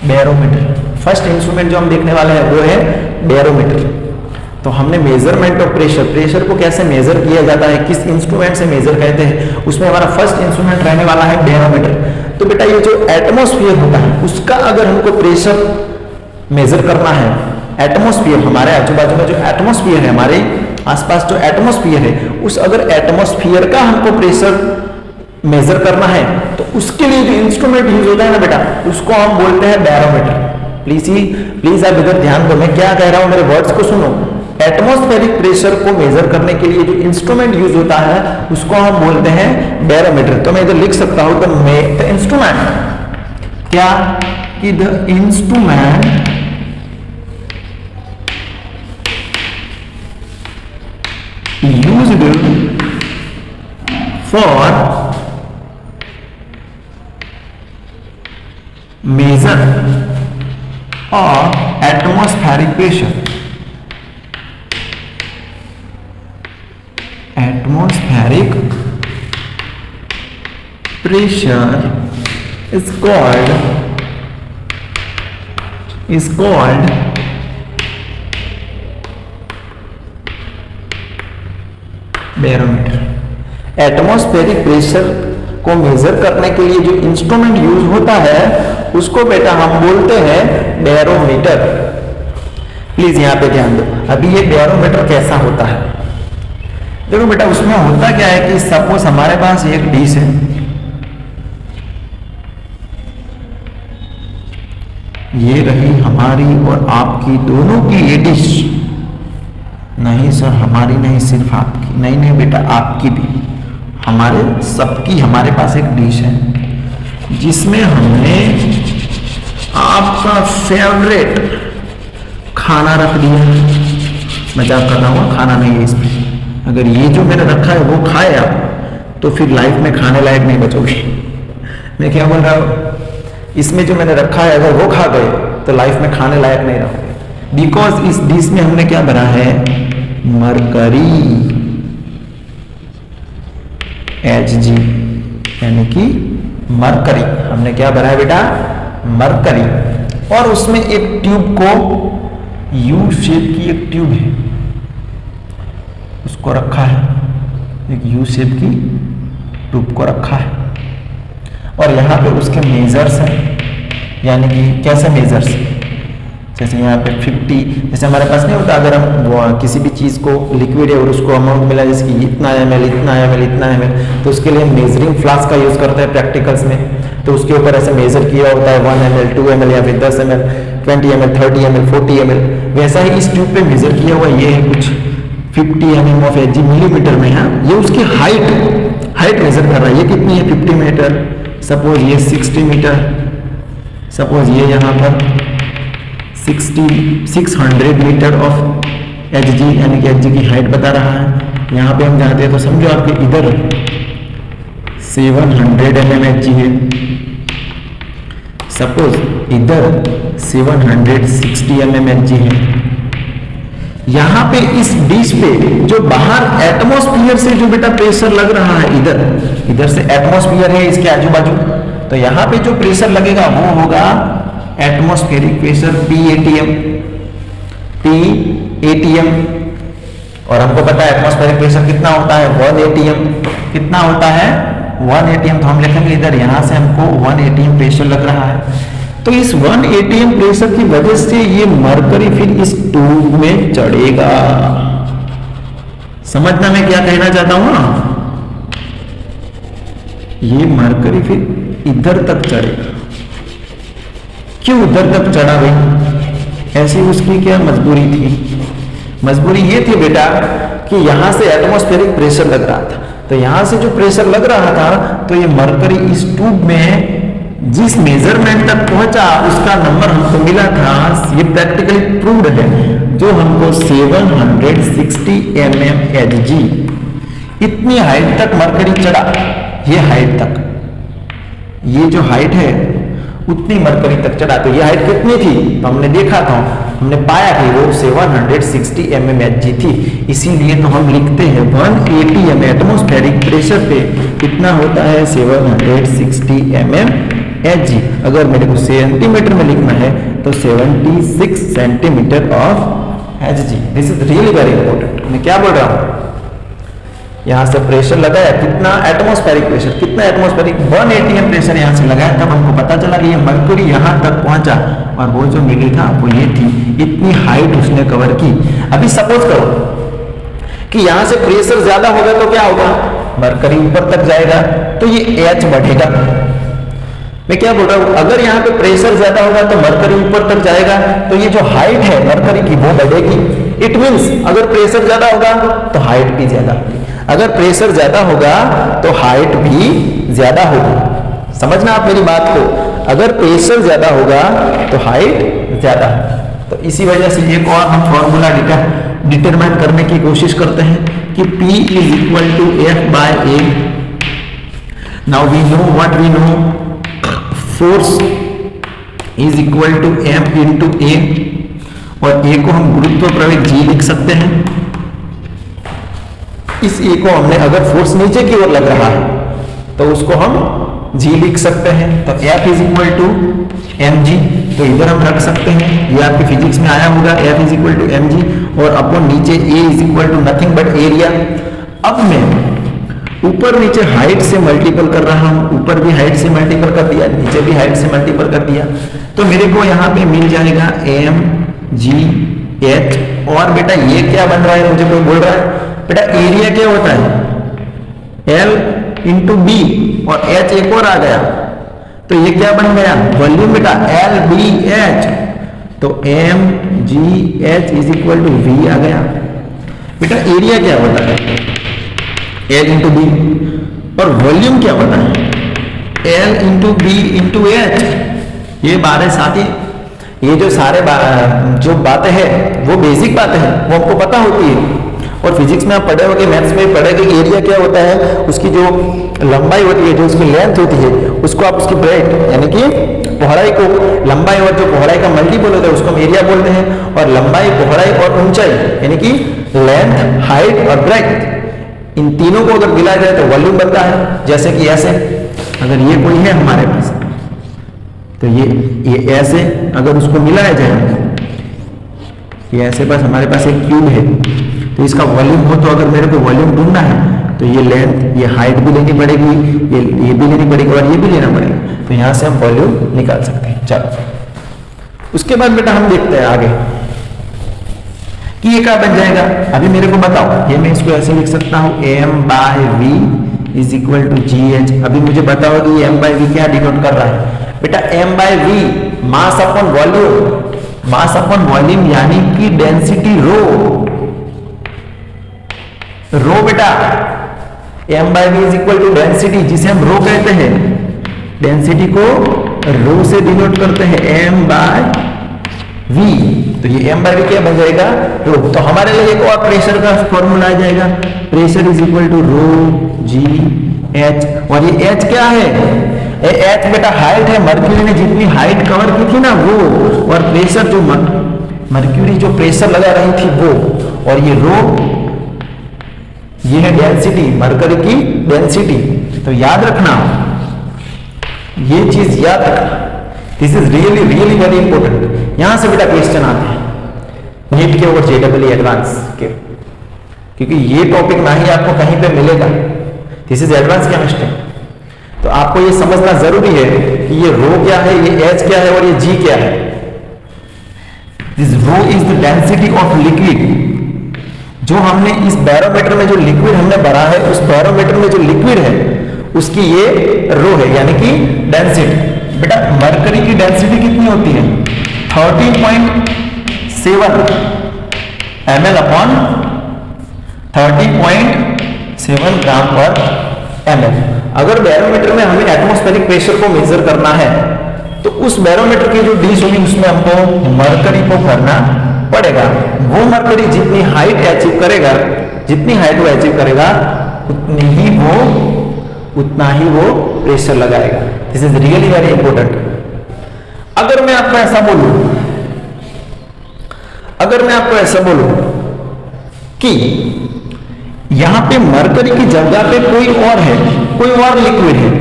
Speaker 1: बैरोमीटर। फर्स्ट इंस्ट्रूमेंट जो हम देखने वाले हैं वो है बैरोमीटर। तो हमने मेजरमेंट ऑफ प्रेशर, प्रेशर को कैसे मेजर किया जाता है, किस इंस्ट्रूमेंट से मेजर करते हैं, उसमें हमारा फर्स्ट इंस्ट्रूमेंट रहने वाला है बैरोमीटर। तो बेटा ये जो एटमॉस्फेयर होता है उसका अगर हमको प्रेशर मेजर करना है, एटमॉस्फेयर हमारे आजू बाजू में जो एटमॉस्फेयर है, हमारे आसपास जो एटमॉस्फेयर है, उस अगर एटमॉस्फेयर का हमको प्रेशर मेजर करना है तो उसके लिए जो इंस्ट्रूमेंट यूज होता है ना बेटा, उसको हम बोलते हैं बैरोमीटर। प्लीज आप इधर ध्यान दो, मैं क्या कह रहा हूं, मेरे वर्ड्स को सुनो। एटमॉस्फेरिक प्रेशर को मेजर करने के लिए जो इंस्ट्रूमेंट यूज होता है उसको हम बोलते हैं बैरोमीटर। तो मैं इधर लिख सकता हूं द इंस्ट्रूमेंट क्या कि the instrument used for measure of atmospheric pressure is called barometer. Atmospheric pressure को मेजर करने के लिए जो इंस्ट्रूमेंट यूज होता है उसको बेटा हम बोलते हैं बैरोमीटर। प्लीज यहां पे ध्यान दो। अभी ये बैरोमीटर कैसा होता है, देखो बेटा उसमें होता क्या है कि सपोज हमारे पास एक डिश है, ये रही हमारी और आपकी दोनों की ये डिश। नहीं सर हमारी नहीं, सिर्फ आपकी। नहीं नहीं बेटा आपकी भी, हमारे सबकी। हमारे पास एक डिश है जिसमें हमने आपका फेवरेट खाना रख दिया। मजाक कर रहा हूँ, खाना नहीं है इसमें। अगर ये जो मैंने रखा है वो खाए आप तो फिर लाइफ में खाने लायक नहीं बचोगे। मैं क्या बोल रहा हूँ, इसमें जो मैंने रखा है अगर वो खा गए तो लाइफ में खाने लायक नहीं रहोगे। बिकॉज इस डिश में हमने क्या भरा है, मरकरी Hg, यानी कि मरकरी। हमने क्या भरा है बेटा, मरकरी। और उसमें एक ट्यूब को, यू शेप की एक ट्यूब है उसको रखा है, एक यू शेप की ट्यूब को रखा है। और यहाँ पे उसके मेजर्स हैं, यानी कि कैसे मेजर्स, जैसे यहाँ पे 50, जैसे हमारे पास नहीं होता अगर हम किसी भी चीज़ को लिक्विड है और उसको अमाउंट मिला जैसे कि इतना ml इतना ml इतना ml, तो उसके लिए मेजरिंग फ्लास्क का यूज़ करते हैं प्रैक्टिकल्स में। तो उसके ऊपर ऐसे मेजर किया होता है 1 ml 2 ml या फिर 10 ml 20 ml 30 ml 40 ml। वैसा ही इस ट्यूब पे मेजर किया हुआ ये है कुछ 50 mm ऑफ Hg मिलीमीटर में है। ये उसकी हाइट मेजर कर रहा है। ये कितनी है 50 मीटर, सपोज ये 60 मीटर, सपोज ये यहाँ पर 600 मीटर ऑफ Hg, यानी कि Hg की हाइट बता रहा है। यहाँ पे हम जाते हैं तो समझो आपके इधर 700 mm Hg है, सपोज इधर 760 mm Hg है। यहाँ पे इस डिश पे जो बाहर एटमॉस्फेयर से जो बेटा प्रेशर लग रहा है, इधर से एटमॉस्फेयर है इसके आजू बाजू, तो यहाँ पे जो प्रेशर लगेगा वो होगा एटमॉस्फेरिक प्रेशर PATM। और हमको पता है एटमॉस्फेरिक प्रेशर कितना होता है 1 ATM। कितना होता है 1 ATM। तो हम लिखेंगे इधर, यहां से हमको 1 ATM प्रेशर लग रहा है। तो इस 1 ATM प्रेशर की वजह से ये मरकरी फिर इस ट्यूब में चढ़ेगा। समझना मैं क्या कहना चाहता हूं ना, ये मरकरी फिर इधर तक चढ़ेगा। क्यों उधर तक चढ़ा भाई, ऐसी उसकी क्या मजबूरी थी? मजबूरी ये थी बेटा कि यहां से एटमॉस्फेरिक प्रेशर लग रहा था, तो यहां से जो प्रेशर लग रहा था तो ये मरकरी इस ट्यूब में जिस मेजरमेंट तक पहुंचा उसका नंबर हमको मिला था, ये प्रैक्टिकली प्रूव्ड है, जो हमको 760 mm Hg। इतनी हाइट तक मरकरी चढ़ा, ये हाइट तक, ये जो हाइट है उतनी मरकरी तक चढ़ा। तो ये हाइट कितनी थी तो हमने देखा था, हमने पाया कि वो 760 mm Hg थी। इसीलिए तो हम लिखते हैं 1 ATM एटमॉस्फेरिक प्रेशर पे कितना होता है 760 mm Hg। अगर मेरे को सेंटीमीटर में लिखना है तो 76 centimetre of Hg। This is really very important. मैं क्या बोल रहा हूँ, यहाँ से प्रेशर लगाया, कितना एटमॉस्फेरिक प्रेशर, कितना एटमॉस्फेरिक 1 ATM प्रेशर यहाँ से लगाया, तब हमको पता चला कि ये मरकरी यहाँ तक पहुंचा। और वो जो मिली था वो ये थी, इतनी हाइट उसने कवर की। अभी सपोज करो कि यहाँ से प्रेशर ज्यादा होगा तो क्या होगा, मरकरी ऊपर तक जाएगा तो ये H बढ़ेगा। मैं क्या बोल रहा हूँ, अगर यहाँ पे प्रेशर ज्यादा होगा तो मरकरी ऊपर तक जाएगा, तो ये जो हाइट है मरकरी की वो बढ़ेगी। इट मीन्स अगर प्रेशर ज्यादा होगा तो हाइट भी ज्यादा होगी, अगर प्रेशर ज्यादा होगा तो हाइट भी ज्यादा होगी। समझना आप मेरी बात को, अगर प्रेशर ज्यादा होगा तो हाइट ज्यादा होगी। तो इसी वजह से एक और हम फॉर्मूला डिटरमाइन करने की कोशिश करते हैं कि P is equal to F by a. Now we know what we know, force is equal to M into a, और ए को हम गुरुत्व प्रवेग G लिख सकते हैं। इस ए को हमने, अगर फोर्स नीचे की ओर लग रहा है तो उसको हम G लिख सकते हैं। तो F is equal to mg, तो इधर हम रख सकते हैं, ये आपके फिजिक्स में आया होगा, F is equal to mg, और अपॉन नीचे A is equal to nothing but area. अब मैं ऊपर नीचे हाइट से मल्टीपल कर रहा हूं, ऊपर भी हाइट से मल्टीपल कर दिया, नीचे भी हाइट से मल्टीपल कर दिया, तो मेरे को यहाँ पे मिल जाएगा mgh। और बेटा ये क्या बन रहा है, मुझे कोई बोल रहा है बेटा एरिया क्या होता है L इंटू बी, और H एक और आ गया, तो ये क्या बन गया वॉल्यूम बेटा LBH, तो mgh is equal to V आ गया। बेटा एरिया क्या होता है L इंटू बी, और वॉल्यूम क्या होता है L into B into H। ये बारे साथी, ये जो सारे जो बातें हैं वो बेसिक बातें हैं, वो आपको पता होती है, और फिजिक्स में आप पढ़े होंगे, मैथ्स में पढ़े कि एरिया क्या होता है, उसकी जो लंबाई होती है, जो उसकी लेंथ होती है, उसको आप उसकी ब्रेथ यानी कि पौड़ाई को, लंबाई और जो पौड़ाई का मल्टीपल होता है उसको हम एरिया बोलते हैं, और लंबाई, पौड़ाई और ऊंचाई यानी कि लेंथ, हाइट और ब्रेथ, इन तीनों को अगर मिलाया जाए तो वॉल्यूम बनता है। जैसे कि ऐसे अगर ये कोई है हमारे पास, तो ये ऐसे अगर उसको मिलाया जाए, ये ऐसे बस हमारे पास एक क्यूब है, तो इसका वॉल्यूम हो, तो अगर मेरे को वॉल्यूम ढूंढना है तो ये लेंथ, ये हाइट भी लेनी पड़ेगी, ये भी लेनी पड़ेगी, और ये भी लेना पड़ेगा, तो यहाँ से हम वॉल्यूम निकाल सकते हैं। चलो उसके बाद बेटा हम देखते हैं आगे कि ये क्या बन जाएगा। अभी मेरे को बताओ, ये मैं इसको ऐसे लिख सकता हूँ m bye v is equal to gh। अभी मुझे बताओ कि ये m बाय v क्या डिनोट कर रहा है बेटा, m bye v mass upon volume, mass upon volume यानी कि डेंसिटी रो, रो बेटा m bye v is equal to density, जिसे हम रो कहते हैं, डेंसिटी को रो से डिनोट करते हैं m बाय v, तो ये m बाय v क्या बन जाएगा रो। तो हमारे लिए एक और प्रेशर का फॉर्मूला आ जाएगा, pressure is equal to row ji H, और ये h क्या है, h बेटा हाइट है, मर्क्यूरी ने जितनी हाइट कवर की थी ना वो, और प्रेशर जो मर्क्यूरी जो प्रेशर लगा रही थी वो, और ये रो, ये है डेंसिटी, मरकरी की डेंसिटी। तो याद रखना, ये चीज याद रखना, this is really really very important. यहां से बेटा क्वेश्चन आते हैं नीट के और JEE एडवांस के, क्योंकि ये टॉपिक ना ही आपको कहीं पे मिलेगा, दिस इज एडवांस केमिस्ट्री। तो आपको ये समझना जरूरी है कि ये रो क्या है, ये H क्या है और ये G क्या है। This row is the density of liquid, जो हमने इस बैरोमीटर में जो लिक्विड हमने भरा है, उस बैरोमीटर में जो लिक्विड है उसकी ये रो है, यानी कि डेंसिटी। बेटा मरकरी की डेंसिटी कितनी होती है 30.7 ml अपॉन 30.7 ग्राम पर ml। अगर बैरोमीटर में हमें एटमॉस्फेरिक प्रेशर को मेजर करना है तो उस बैरोमीटर की जो डिश होगी उसमें हमको मरकरी को करना पड़ेगा। वो मरकरी जितनी हाइट अचीव करेगा, जितनी हाइट वो अचीव करेगा, उतना ही वो प्रेशर लगाएगा। This is really very important. अगर मैं आपको ऐसा बोलूं कि यहां पे मरकरी की जगह पे कोई और है, कोई और लिक्विड है,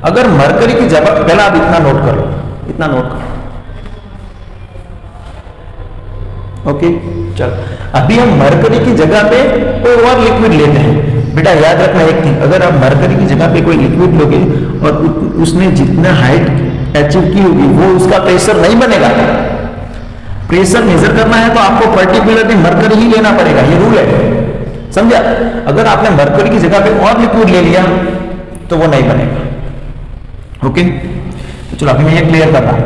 Speaker 1: अगर मरकरी की जगह, पहला आप इतना नोट करो, इतना नोट करो, ओके। चल अभी हम मरकरी की जगह पे कोई और लिक्विड लेते हैं। बेटा याद रखना एक थिंग, अगर आप मरकरी की जगह पे कोई लिक्विड लोगे और उसने जितना हाइट अचीव की होगी वो उसका प्रेशर नहीं बनेगा। प्रेशर मेजर करना है तो आपको पर्टिकुलरली मरकरी ही लेना पड़ेगा, ये रूल है, समझा। अगर आपने मरकरी की जगह पे और लिक्विड ले लिया तो वो नहीं बनेगा, ओके। तो चलो अभी मैं ये क्लियर कर रहा हूं।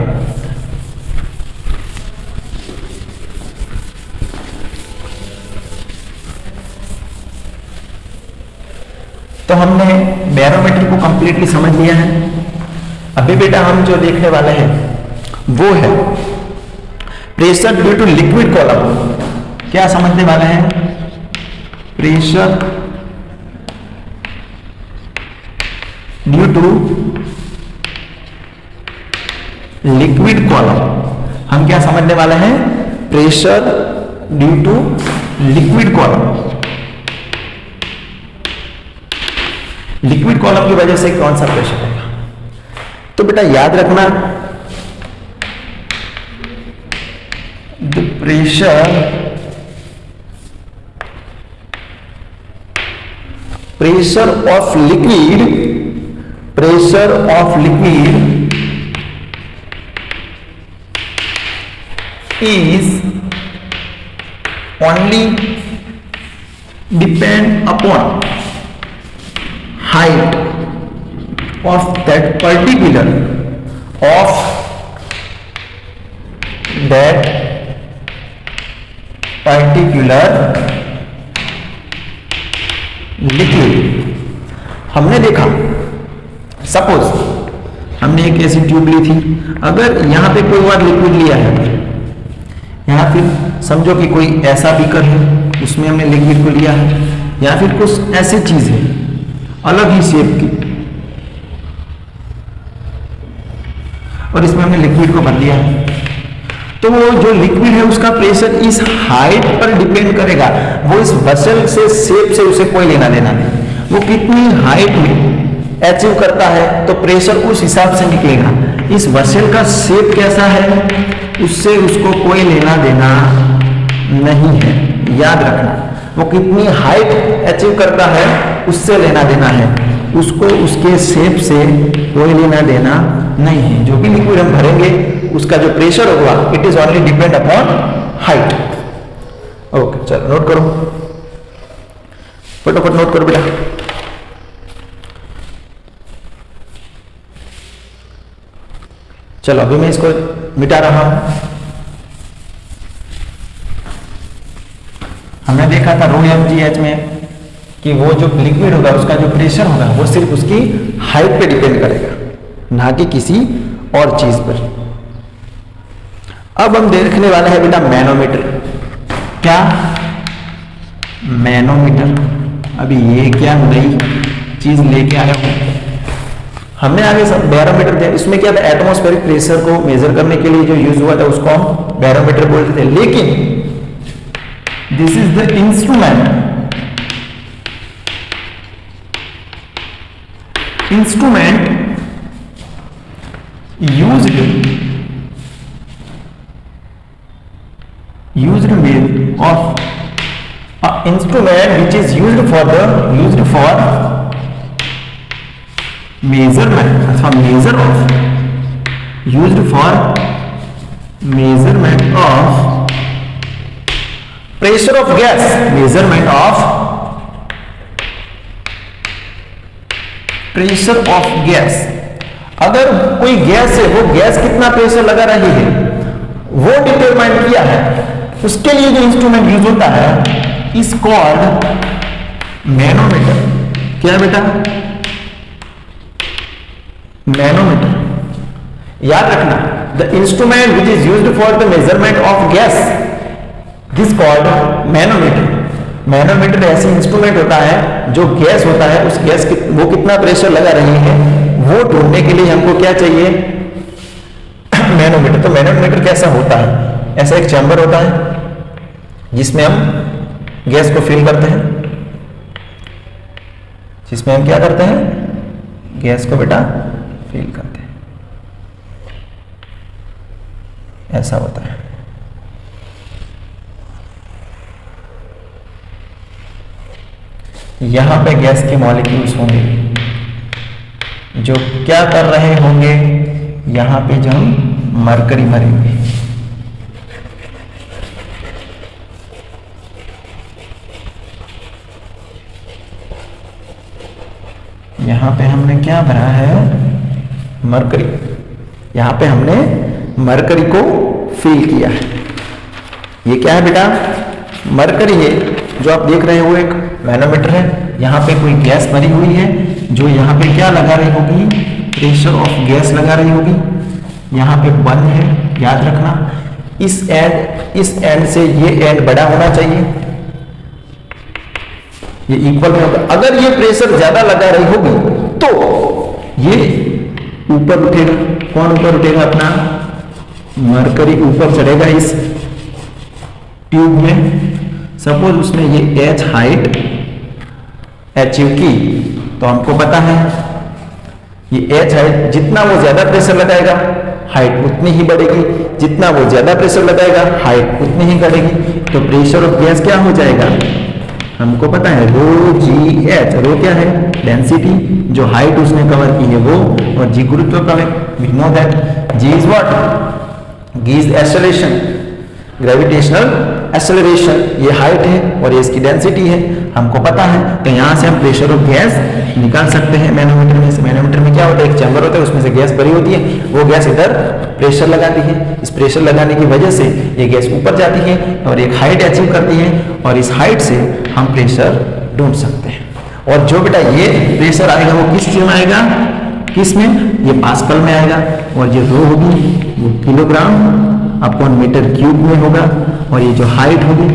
Speaker 1: तो हमने बैरोमीटर को कंप्लीटली समझ लिया है। अभी बेटा हम जो देखने वाले हैं वो है pressure due to liquid column. क्या समझने वाले हैं? Pressure due to liquid column. हम क्या समझने वाले हैं? Pressure due to liquid column. Liquid column की वजह से कौन सा प्रेशर है? तो बेटा याद रखना, the pressure of liquid is only depend upon height of that particular liquid. हमने देखा, सपोज हमने एक ऐसी ट्यूब ली थी, अगर यहां पे कोई और लिक्विड लिया है, या फिर समझो कि कोई ऐसा बीकर है उसमें हमने लिक्विड को लिया है, या फिर कुछ ऐसी चीज है अलग ही शेप की और इसमें हमने लिक्विड को भर दिया है, तो वो जो लिक्विड है उसका प्रेशर इस हाइट पर डिपेंड करेगा। वो इस वेसल से शेप से उसे कोई लेना देना नहीं, वो कितनी हाइट में अचीव करता है तो प्रेशर उस हिसाब से निकलेगा। इस वेसल का शेप कैसा है उससे उसको कोई लेना देना नहीं है। याद रखना, वो कितनी हाइट अचीव करता है उससे लेना देना है, उसको उसके शेप से कोई लेना देना नहीं है। जो भी लिक्विड हम भरेंगे उसका जो प्रेशर होगा it is only depend upon height. Okay चलो नोट करो, फटाफट नोट करो बेटा। चलो अभी मैं इसको मिटा रहा हूं। हमने देखा था रो एमजीएच में कि वो जो लिक्विड होगा उसका जो प्रेशर होगा वो सिर्फ उसकी हाइट पे डिपेंड करेगा, ना कि किसी और चीज पर। अब हम देखने वाले हैं बेटा मैनोमीटर। क्या? मैनोमीटर। अभी ये क्या नई चीज लेके आया हूं। हमने आगे सब बैरोमीटर दिया, इसमें क्या था, एटमॉस्फेरिक प्रेशर को मेजर करने के लिए जो यूज हुआ था उसको हम बैरोमीटर बोलते थे। लेकिन this is the instrument used with of instrument which is used for measurement अथवा measure of used for measurement of pressure of gas, measurement of pressure of gas. अगर कोई गैस है वो गैस कितना प्रेशर लगा रही है वो डिटरमाइन किया है, उसके लिए जो इंस्ट्रूमेंट यूज होता है इज कॉल्ड मैनोमीटर। क्या बेटा? मैनोमीटर। याद रखना, the instrument which is used for the measurement of gas this called manometer. Manometer ऐसी इंस्ट्रूमेंट होता है जो गैस होता है, उस गैस वो कितना प्रेशर लगा रही है वो ढूंढने के लिए हमको क्या चाहिए? मैनोमीटर। तो मैनोमीटर कैसा होता है? ऐसा एक चैम्बर होता है जिसमें हम गैस को फिल करते हैं, जिसमें हम क्या करते हैं? गैस को बेटा फिल करते हैं। ऐसा होता है। यहां पे गैस के मॉलिक्यूल्स होंगे जो क्या कर रहे होंगे, यहां पे जो हम मरकरी भरेंगे। यहां पे हमने क्या भरा है? मरकरी। यहां पे हमने मरकरी को फिल किया है। ये क्या है बेटा? मरकरी है जो आप देख रहे हो, एक मैनोमीटर है। यहाँ पे कोई गैस भरी हुई है जो यहाँ पे क्या लगा रही होगी, प्रेशर ऑफ गैस लगा रही होगी। यहाँ पे बंद है, याद रखना। इस एंड से ये एंड बड़ा होना चाहिए, ये इक्वल में होगा। अगर ये प्रेशर ज्यादा लगा रही होगी तो ये ऊपर उठेगा। कौन ऊपर उठेगा? अपना मरकरी ऊपर चढ़ेगा इस ट्यूब में। सपोज उसने ये एच हाइट अचीव की, तो हमको पता है ये एच हाइट, जितना वो ज्यादा प्रेशर लगाएगा हाइट उतनी ही बढ़ेगी, जितना वो ज्यादा प्रेशर लगाएगा हाइट उतनी ही बढ़ेगी। तो प्रेशर ऑफ गैस क्या हो जाएगा? हमको पता है रो जी एच। रो क्या है? डेंसिटी। जो हाइट उसने कवर की है वो, और जी गुरुत्व का वेग। We know that ji is what? Ji is acceleration, gravitational acceleration. ये हाइट है और ये इसकी डेंसिटी है, हमको पता है। तो यहाँ से हम प्रेशर ऑफ गैस निकाल सकते हैं मैनोमीटर में से। मैनोमीटर में क्या होता है? एक चैम्बर होता है, उसमें से गैस भरी होती है, वो गैस इधर प्रेशर लगाती है। इस प्रेशर लगाने की वजह से ये गैस ऊपर जाती है और एक हाइट अचीव करती है, और इस हाइट से हम प्रेशर ढूंढ सकते हैं। और जो बेटा ये प्रेशर आएगा वो किस में आएगा? किस में? ये पास्कल में आएगा। और ये रो होगी वो किलोग्राम अपॉन मीटर क्यूब में होगा, और ये जो हाइट होगी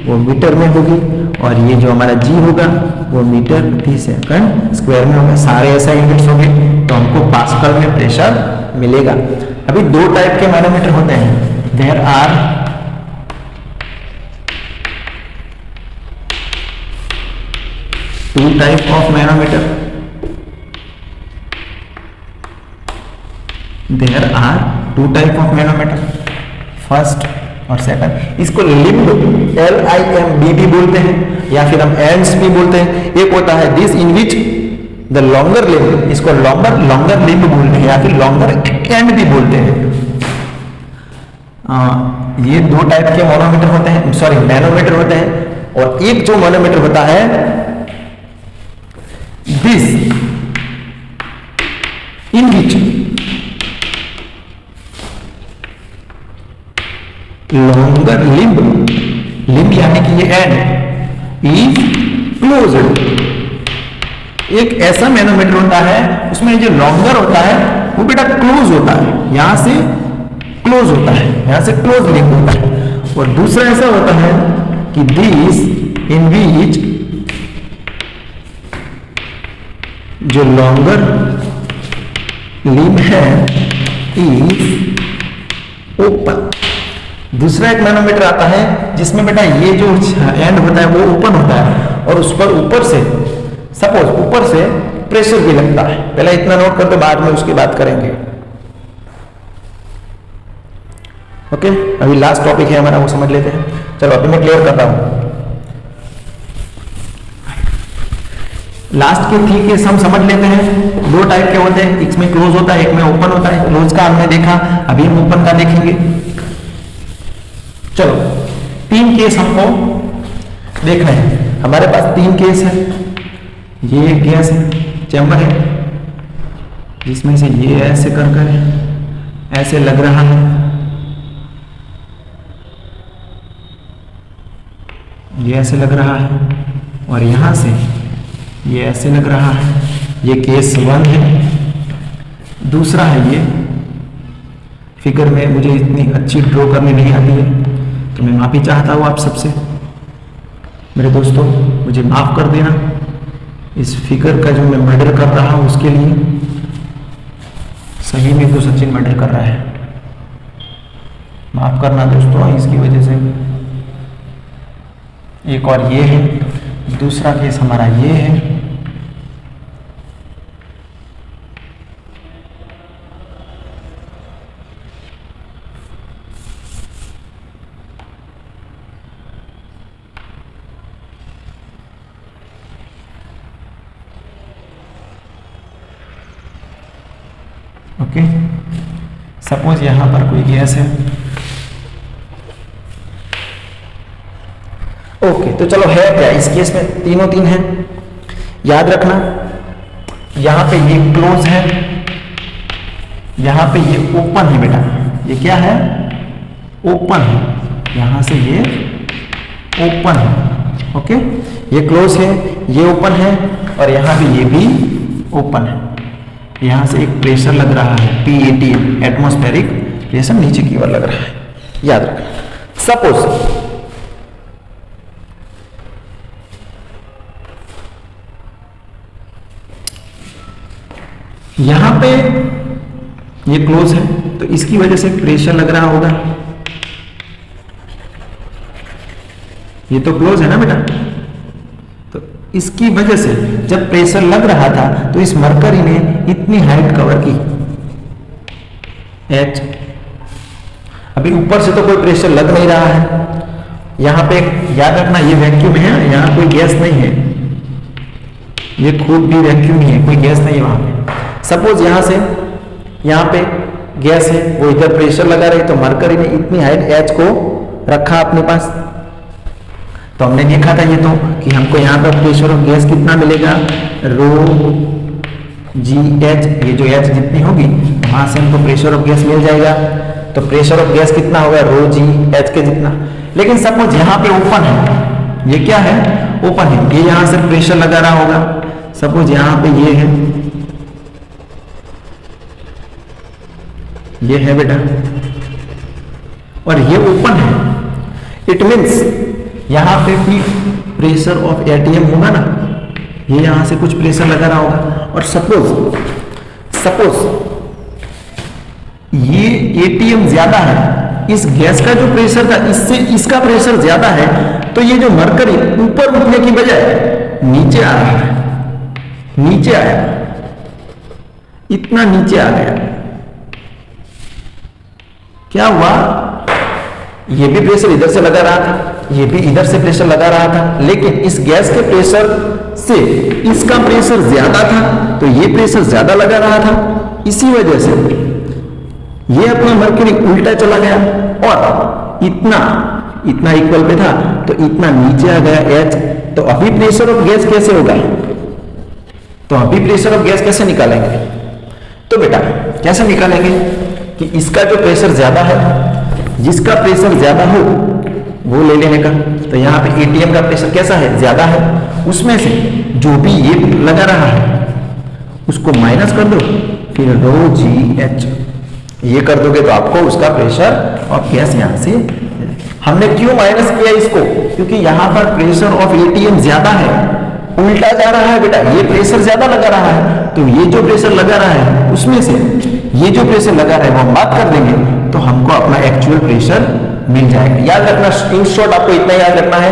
Speaker 1: वो मीटर में होगी, और ये जो हमारा जी होगा वो मीटर प्रति सेकंड स्क्वायर में होगा। सारे ऐसा यूनिट्स होंगे तो हमको पास्कल में प्रेशर मिलेगा। अभी दो टाइप के मैनोमीटर होते हैं। There are to type of manometer. There are to type of manometer, first और सेकंड। इसको लिम्ब LIMB भी बोलते हैं, या फिर हम एंड्स भी बोलते हैं। एक होता है this in which the longer limb, इसको लॉन्गर लिम्ब बोलते हैं, या फिर लॉन्गर एंड भी बोलते हैं। ये दो टाइप के मैनोमीटर होते हैं, सॉरी मैनोमीटर होते हैं। और एक जो मैनोमीटर होता है this in which longer limb, limb यानी कि ये एंड इज क्लोज्ड। एक ऐसा मैनोमीटर होता है उसमें जो लॉन्गर होता है वो बेटा क्लोज होता है, यहां से क्लोज होता है, यहां से क्लोज लिंक होता है। और दूसरा ऐसा होता है कि दिस इन विच जो लॉन्गर लिम्ब है इज ओपन। दूसरा एक मैनोमीटर आता है जिसमें बेटा ये जो एंड होता है वो ओपन होता है, और उस पर ऊपर से सपोज ऊपर से प्रेशर भी लगता है। पहले इतना नोट कर दो, बाद में उसकी बात करेंगे। ओके, अभी लास्ट टॉपिक है हमारा, वो समझ लेते हैं। चलो अभी मैं क्लियर करता हूं। लास्ट के थी केस हम समझ लेते हैं। दो टाइप के होते हैं, एक में क्लोज होता है, एक में ओपन होता है। क्लोज का हमने देखा, अभी हम ओपन का देखेंगे। चलो तीन केस हमको देखना है। हमारे पास तीन केस है। ये एक गैस है, चैम्बर है, जिसमें से ये ऐसे कर कर ऐसे लग रहा है, ये ऐसे लग रहा है, और यहां से ये ऐसे लग रहा है। ये केस 1 है। दूसरा है ये फिगर में मुझे इतनी अच्छी ड्रॉ करनी नहीं आती है, तो मैं माफी चाहता हूँ आप सबसे। मेरे दोस्तों मुझे माफ कर देना, इस फिगर का जो मैं मर्डर कर रहा हूँ उसके लिए। सही में तो सचिन मर्डर कर रहा है, माफ करना दोस्तों इसकी वजह से। एक और ये है, दूसरा केस हमारा ये है। ओके, सपोज यहां पर कोई गैस है। ओके, तो चलो है क्या इस केस में? तीनों तीन है, याद रखना। यहां पे ये क्लोज है, यहां पे ये ओपन है बेटा। ये क्या है? ओपन है, यहां से ये ओपन है। ओके, ये क्लोज है, ये ओपन है, और यहाँ भी ये भी ओपन है। यहाँ से एक प्रेशर लग रहा है PATM, एटमॉस्फेरिक प्रेशर नीचे की ओर लग रहा है, याद रखना। सपोज यहां पे ये क्लोज है तो इसकी वजह से प्रेशर लग रहा होगा, ये तो क्लोज है ना बेटा, तो इसकी वजह से जब प्रेशर लग रहा था तो इस मरकरी ने इतनी हाइट कवर की H। अभी ऊपर से तो कोई प्रेशर लग नहीं रहा है, यहां पे याद रखना ये वैक्यूम है, यहां कोई गैस नहीं है, ये खुद भी वैक्यूम ही है, कोई गैस नहीं है वहां पे। सपोज यहां से यहां पे गैस है, वो इधर प्रेशर लगा रही, तो मरकरी ने इतनी हाइट H को रखा अपने पास। तो हमने देखा था ये तो कि हमको यहाँ पर प्रेशर ऑफ गैस कितना मिलेगा, रो जी एच, ये जो H जितनी होगी वहां से हमको प्रेशर ऑफ गैस मिल जाएगा। तो प्रेशर ऑफ गैस कितना होगा, रो जी एच के जितना। लेकिन सपोज यहाँ पे ओपन है, ये क्या है, ओपन है, ये यहाँ से प्रेशर लगा रहा होगा। सपोज यहाँ पे ये है बेटा, और ये ओपन है, इट मीन्स यहां पे भी प्रेशर ऑफ एटीएम होगा ना, ये यहां से कुछ प्रेशर लगा रहा होगा। और सपोज ये एटीएम ज्यादा है, इस गैस का जो प्रेशर था इससे इसका प्रेशर ज्यादा है, तो ये जो मरकरी ऊपर उठने की बजाय नीचे आ रहा है, नीचे आया, इतना नीचे आ गया। क्या हुआ, ये भी प्रेशर इधर से लगा रहा था, ये भी इधर से प्रेशर लगा रहा था, लेकिन इस गैस के प्रेशर से इसका प्रेशर ज्यादा था, तो ये प्रेशर ज्यादा लगा रहा था। इसी वजह से ये अपना मरकरी उल्टा चला गया और इतना इक्वल पे था, तो इतना नीचे आ गया H। तो अभी प्रेशर ऑफ गैस कैसे होगा, तो अभी प्रेशर ऑफ गैस कैसे निकालेंगे, तो बेटा कैसे निकालेंगे कि इसका जो प्रेशर ज्यादा है, जिसका प्रेशर ज्यादा हो वो ले लेने का। तो यहाँ पे एटीएम का प्रेशर कैसा है, ज्यादा है, उसमें से जो भी ये लगा रहा है उसको माइनस कर दो, फिर रो जी एच, ये कर दोगे तो आपको उसका प्रेशर और गैस यहाँ से। हमने क्यों माइनस किया इसको, क्योंकि यहाँ पर प्रेशर ऑफ एटीएम ज्यादा है, उल्टा जा रहा है बेटा, ये प्रेशर ज्यादा लगा रहा है, तो ये जो प्रेशर लगा रहा है उसमें से ये जो प्रेशर लगा रहा है वो हम बात कर देंगे, तो हमको अपना एक्चुअल प्रेशर मिल जाएगा। याद रखना, इन शॉर्ट आपको इतना याद रखना है,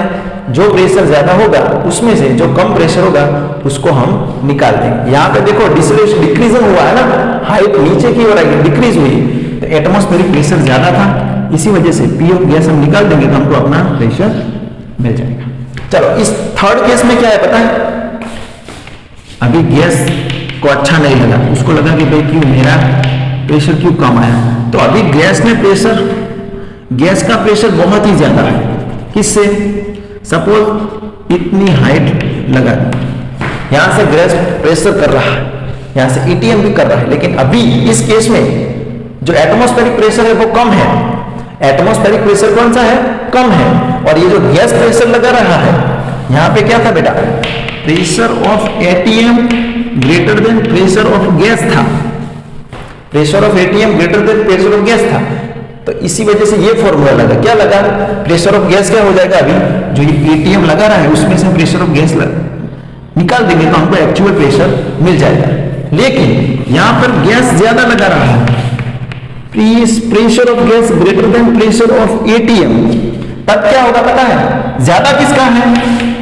Speaker 1: जो प्रेशर ज्यादा होगा उसमें से जो कम प्रेशर होगा उसको हम निकाल देंगे। यहाँ पे देखो डिक्रीजन हुआ है ना, हाइट नीचे की ओर आई, डिक्रीज हुई, तो एटमॉस्फेरिक प्रेशर ज्यादा था, इसी वजह से पी ऑफ गैस हम निकाल देंगे तो हमको अपना प्रेशर मिल जाएगा। चलो इस थर्ड केस में क्या है पता है, अभी गैस को अच्छा नहीं लगा, उसको लगा कि भाई क्यों मेरा प्रेशर क्यों कम आया, तो अभी गैस का प्रेशर बहुत ही ज्यादा है। किससे, सपोज इतनी हाइट लगा दी, यहां से गैस प्रेशर कर रहा है, यहां से एटीएम भी कर रहा है, लेकिन अभी इस केस में जो एटमॉस्फेरिक प्रेशर है वो कम है। एटमॉस्फेरिक प्रेशर कौन सा है, कम है, और ये जो गैस प्रेशर लगा रहा है, यहां पे क्या था बेटा, pressure of ATM greater than pressure of gas था, pressure of ATM greater than pressure of gas था। तो इसी वजह से ये फॉर्मूला लगा, क्या लगा, प्रेशर ऑफ गैस क्या हो जाएगा, अभी जो ये एटीएम लगा रहा है उसमें से प्रेशर ऑफ गैस निकाल देंगे तो हमको एक्चुअल प्रेशर मिल जाएगा। लेकिन यहां पर गैस ज्यादा लगा रहा है, pressure of gas greater than pressure of ATM, तब क्या होगा पता है, ज्यादा किसका है,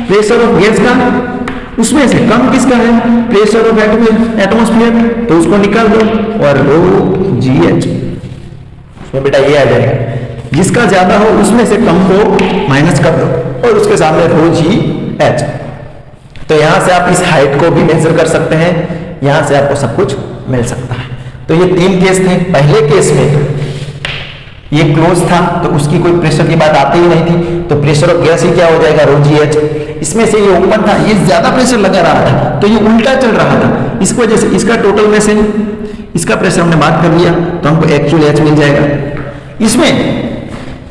Speaker 1: प्रेशर ऑफ गैस का, उसमें से कम किसका है, प्रेशर ऑफ एटमॉस्फेयर, तो उसको निकाल दो और रो जी एच, उसमें बेटा ये आ जाएगा, जिसका ज्यादा हो उसमें से कम को माइनस कर दो और उसके सामने रो जी एच। तो यहां से आप इस हाइट को भी मेजर कर सकते हैं, यहां से आपको सब कुछ मिल सकता है। तो ये तीन केस थे। पहले केस में ये क्लोज था तो उसकी कोई प्रेशर की बात आती ही नहीं थी, तो प्रेशर ऑफ गैस ही क्या हो जाएगा, रो जी एच। इसमें से ये ओपन था, ये ज्यादा प्रेशर लगा रहा था, तो ये उल्टा चल रहा था, इस वजह से इसका टोटल में से इसका प्रेशर हमने बात कर लिया तो हमको एक्चुअल एच मिल जाएगा। इसमें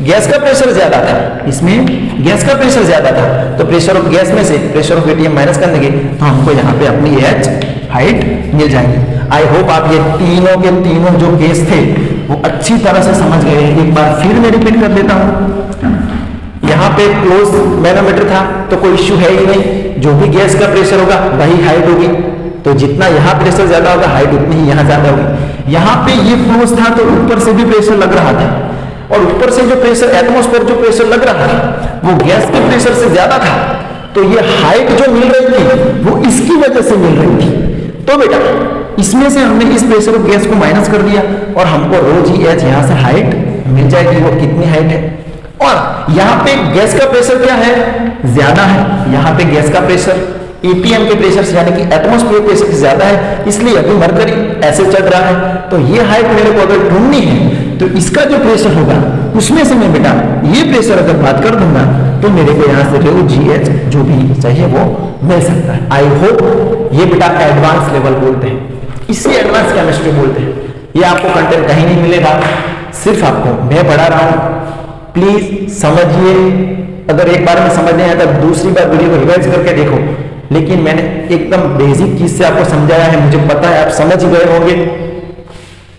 Speaker 1: गैस का प्रेशर ज्यादा था, इसमें गैस का प्रेशर ज्यादा था, तो प्रेशर ऑफ गैस में से प्रेशर ऑफ एटीएम माइनस कर देंगे तो हमको यहाँ पे अपनी एच हाइट मिल जाएगी। आई होप आप ये तीनों के तीनों जो केस थे वो अच्छी तरह से समझ गए। एक बार फिर मैं रिपीट कर देता हूँ। यहाँ पे क्लोज मैनोमीटर था तो कोई इश्यू है ही नहीं, जो भी गैस का प्रेशर होगा वही हाइट होगी, तो जितना यहाँ प्रेशर ज्यादा होगा हाइट उतनी ही यहाँ ज्यादा होगी। यहाँ पे ये क्लोज था तो ऊपर से भी प्रेशर लग रहा था, और ऊपर से जो प्रेशर एटमॉस्फेयर जो प्रेशर लग रहा था वो गैस के प्रेशर से ज्यादा था, तो ये हाइट जो मिल रही थी वो इसकी वजह से मिल रही थी। तो बेटा इसमें से हमने इस प्रेशर ऑफ गैस को माइनस कर दिया और हमको रो जी एच यहाँ से हाइट मिल जाएगी। वो कितनी हाइट है, और यहाँ पे गैस का प्रेशर क्या है, ज्यादा है। यहाँ पे गैस का प्रेशर एटीएम के प्रेशर से यानी कि एटमॉस्फेयर प्रेशर से ज्यादा है, इसलिए अभी मरकरी ऐसे चल रहा है। तो ये हाइट मेरे को अगर ढूंढनी है तो इसका जो प्रेशर होगा उसमें से मैं बेटा ये प्रेशर अगर बात कर दूंगा तो मेरे को यहाँ से रो जी एच जो भी चाहिए वो मिल सकता है। आई होप ये बेटा एडवांस लेवल बोलते हैं, इसी एडवांस केमिस्ट्री बोलते हैं। ये आपको कंटेंट कहीं नहीं मिलेगा, सिर्फ आपको मैं पढ़ा रहा हूँ। प्लीज समझिए, अगर एक बार में समझ नहीं आया तो दूसरी बार वीडियो को रिवाइज करके देखो, लेकिन मैंने एकदम बेसिक चीज से आपको समझाया है, मुझे पता है आप समझ गए होंगे।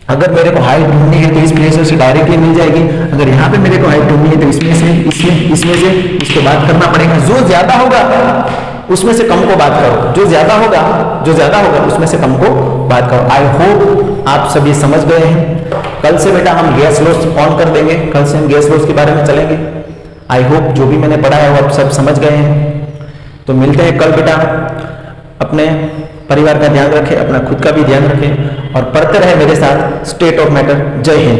Speaker 1: अगर मेरे को हाइट ढूंढनी है तो इस प्रेशर से डायरेक्टली मिल जाएगी, अगर यहाँ पे मेरे को हाइट ढूंढनी है तो इसमें से इसको बात करना पड़ेगा। जो ज्यादा होगा उसमें से कम को बात करो, जो ज्यादा होगा उसमें से कम को बात करो। आई होप आप सभी समझ गए हैं। कल से बेटा हम गैस लॉस ऑन कर देंगे, कल से हम गैस लॉस के बारे में चलेंगे। आई होप जो भी मैंने पढ़ा है वो आप सब समझ गए हैं। तो मिलते हैं कल बेटा। अपने परिवार का ध्यान रखें, अपना खुद का भी ध्यान रखें और पढ़ते रहे मेरे साथ स्टेट ऑफ मैटर। जय हिंद।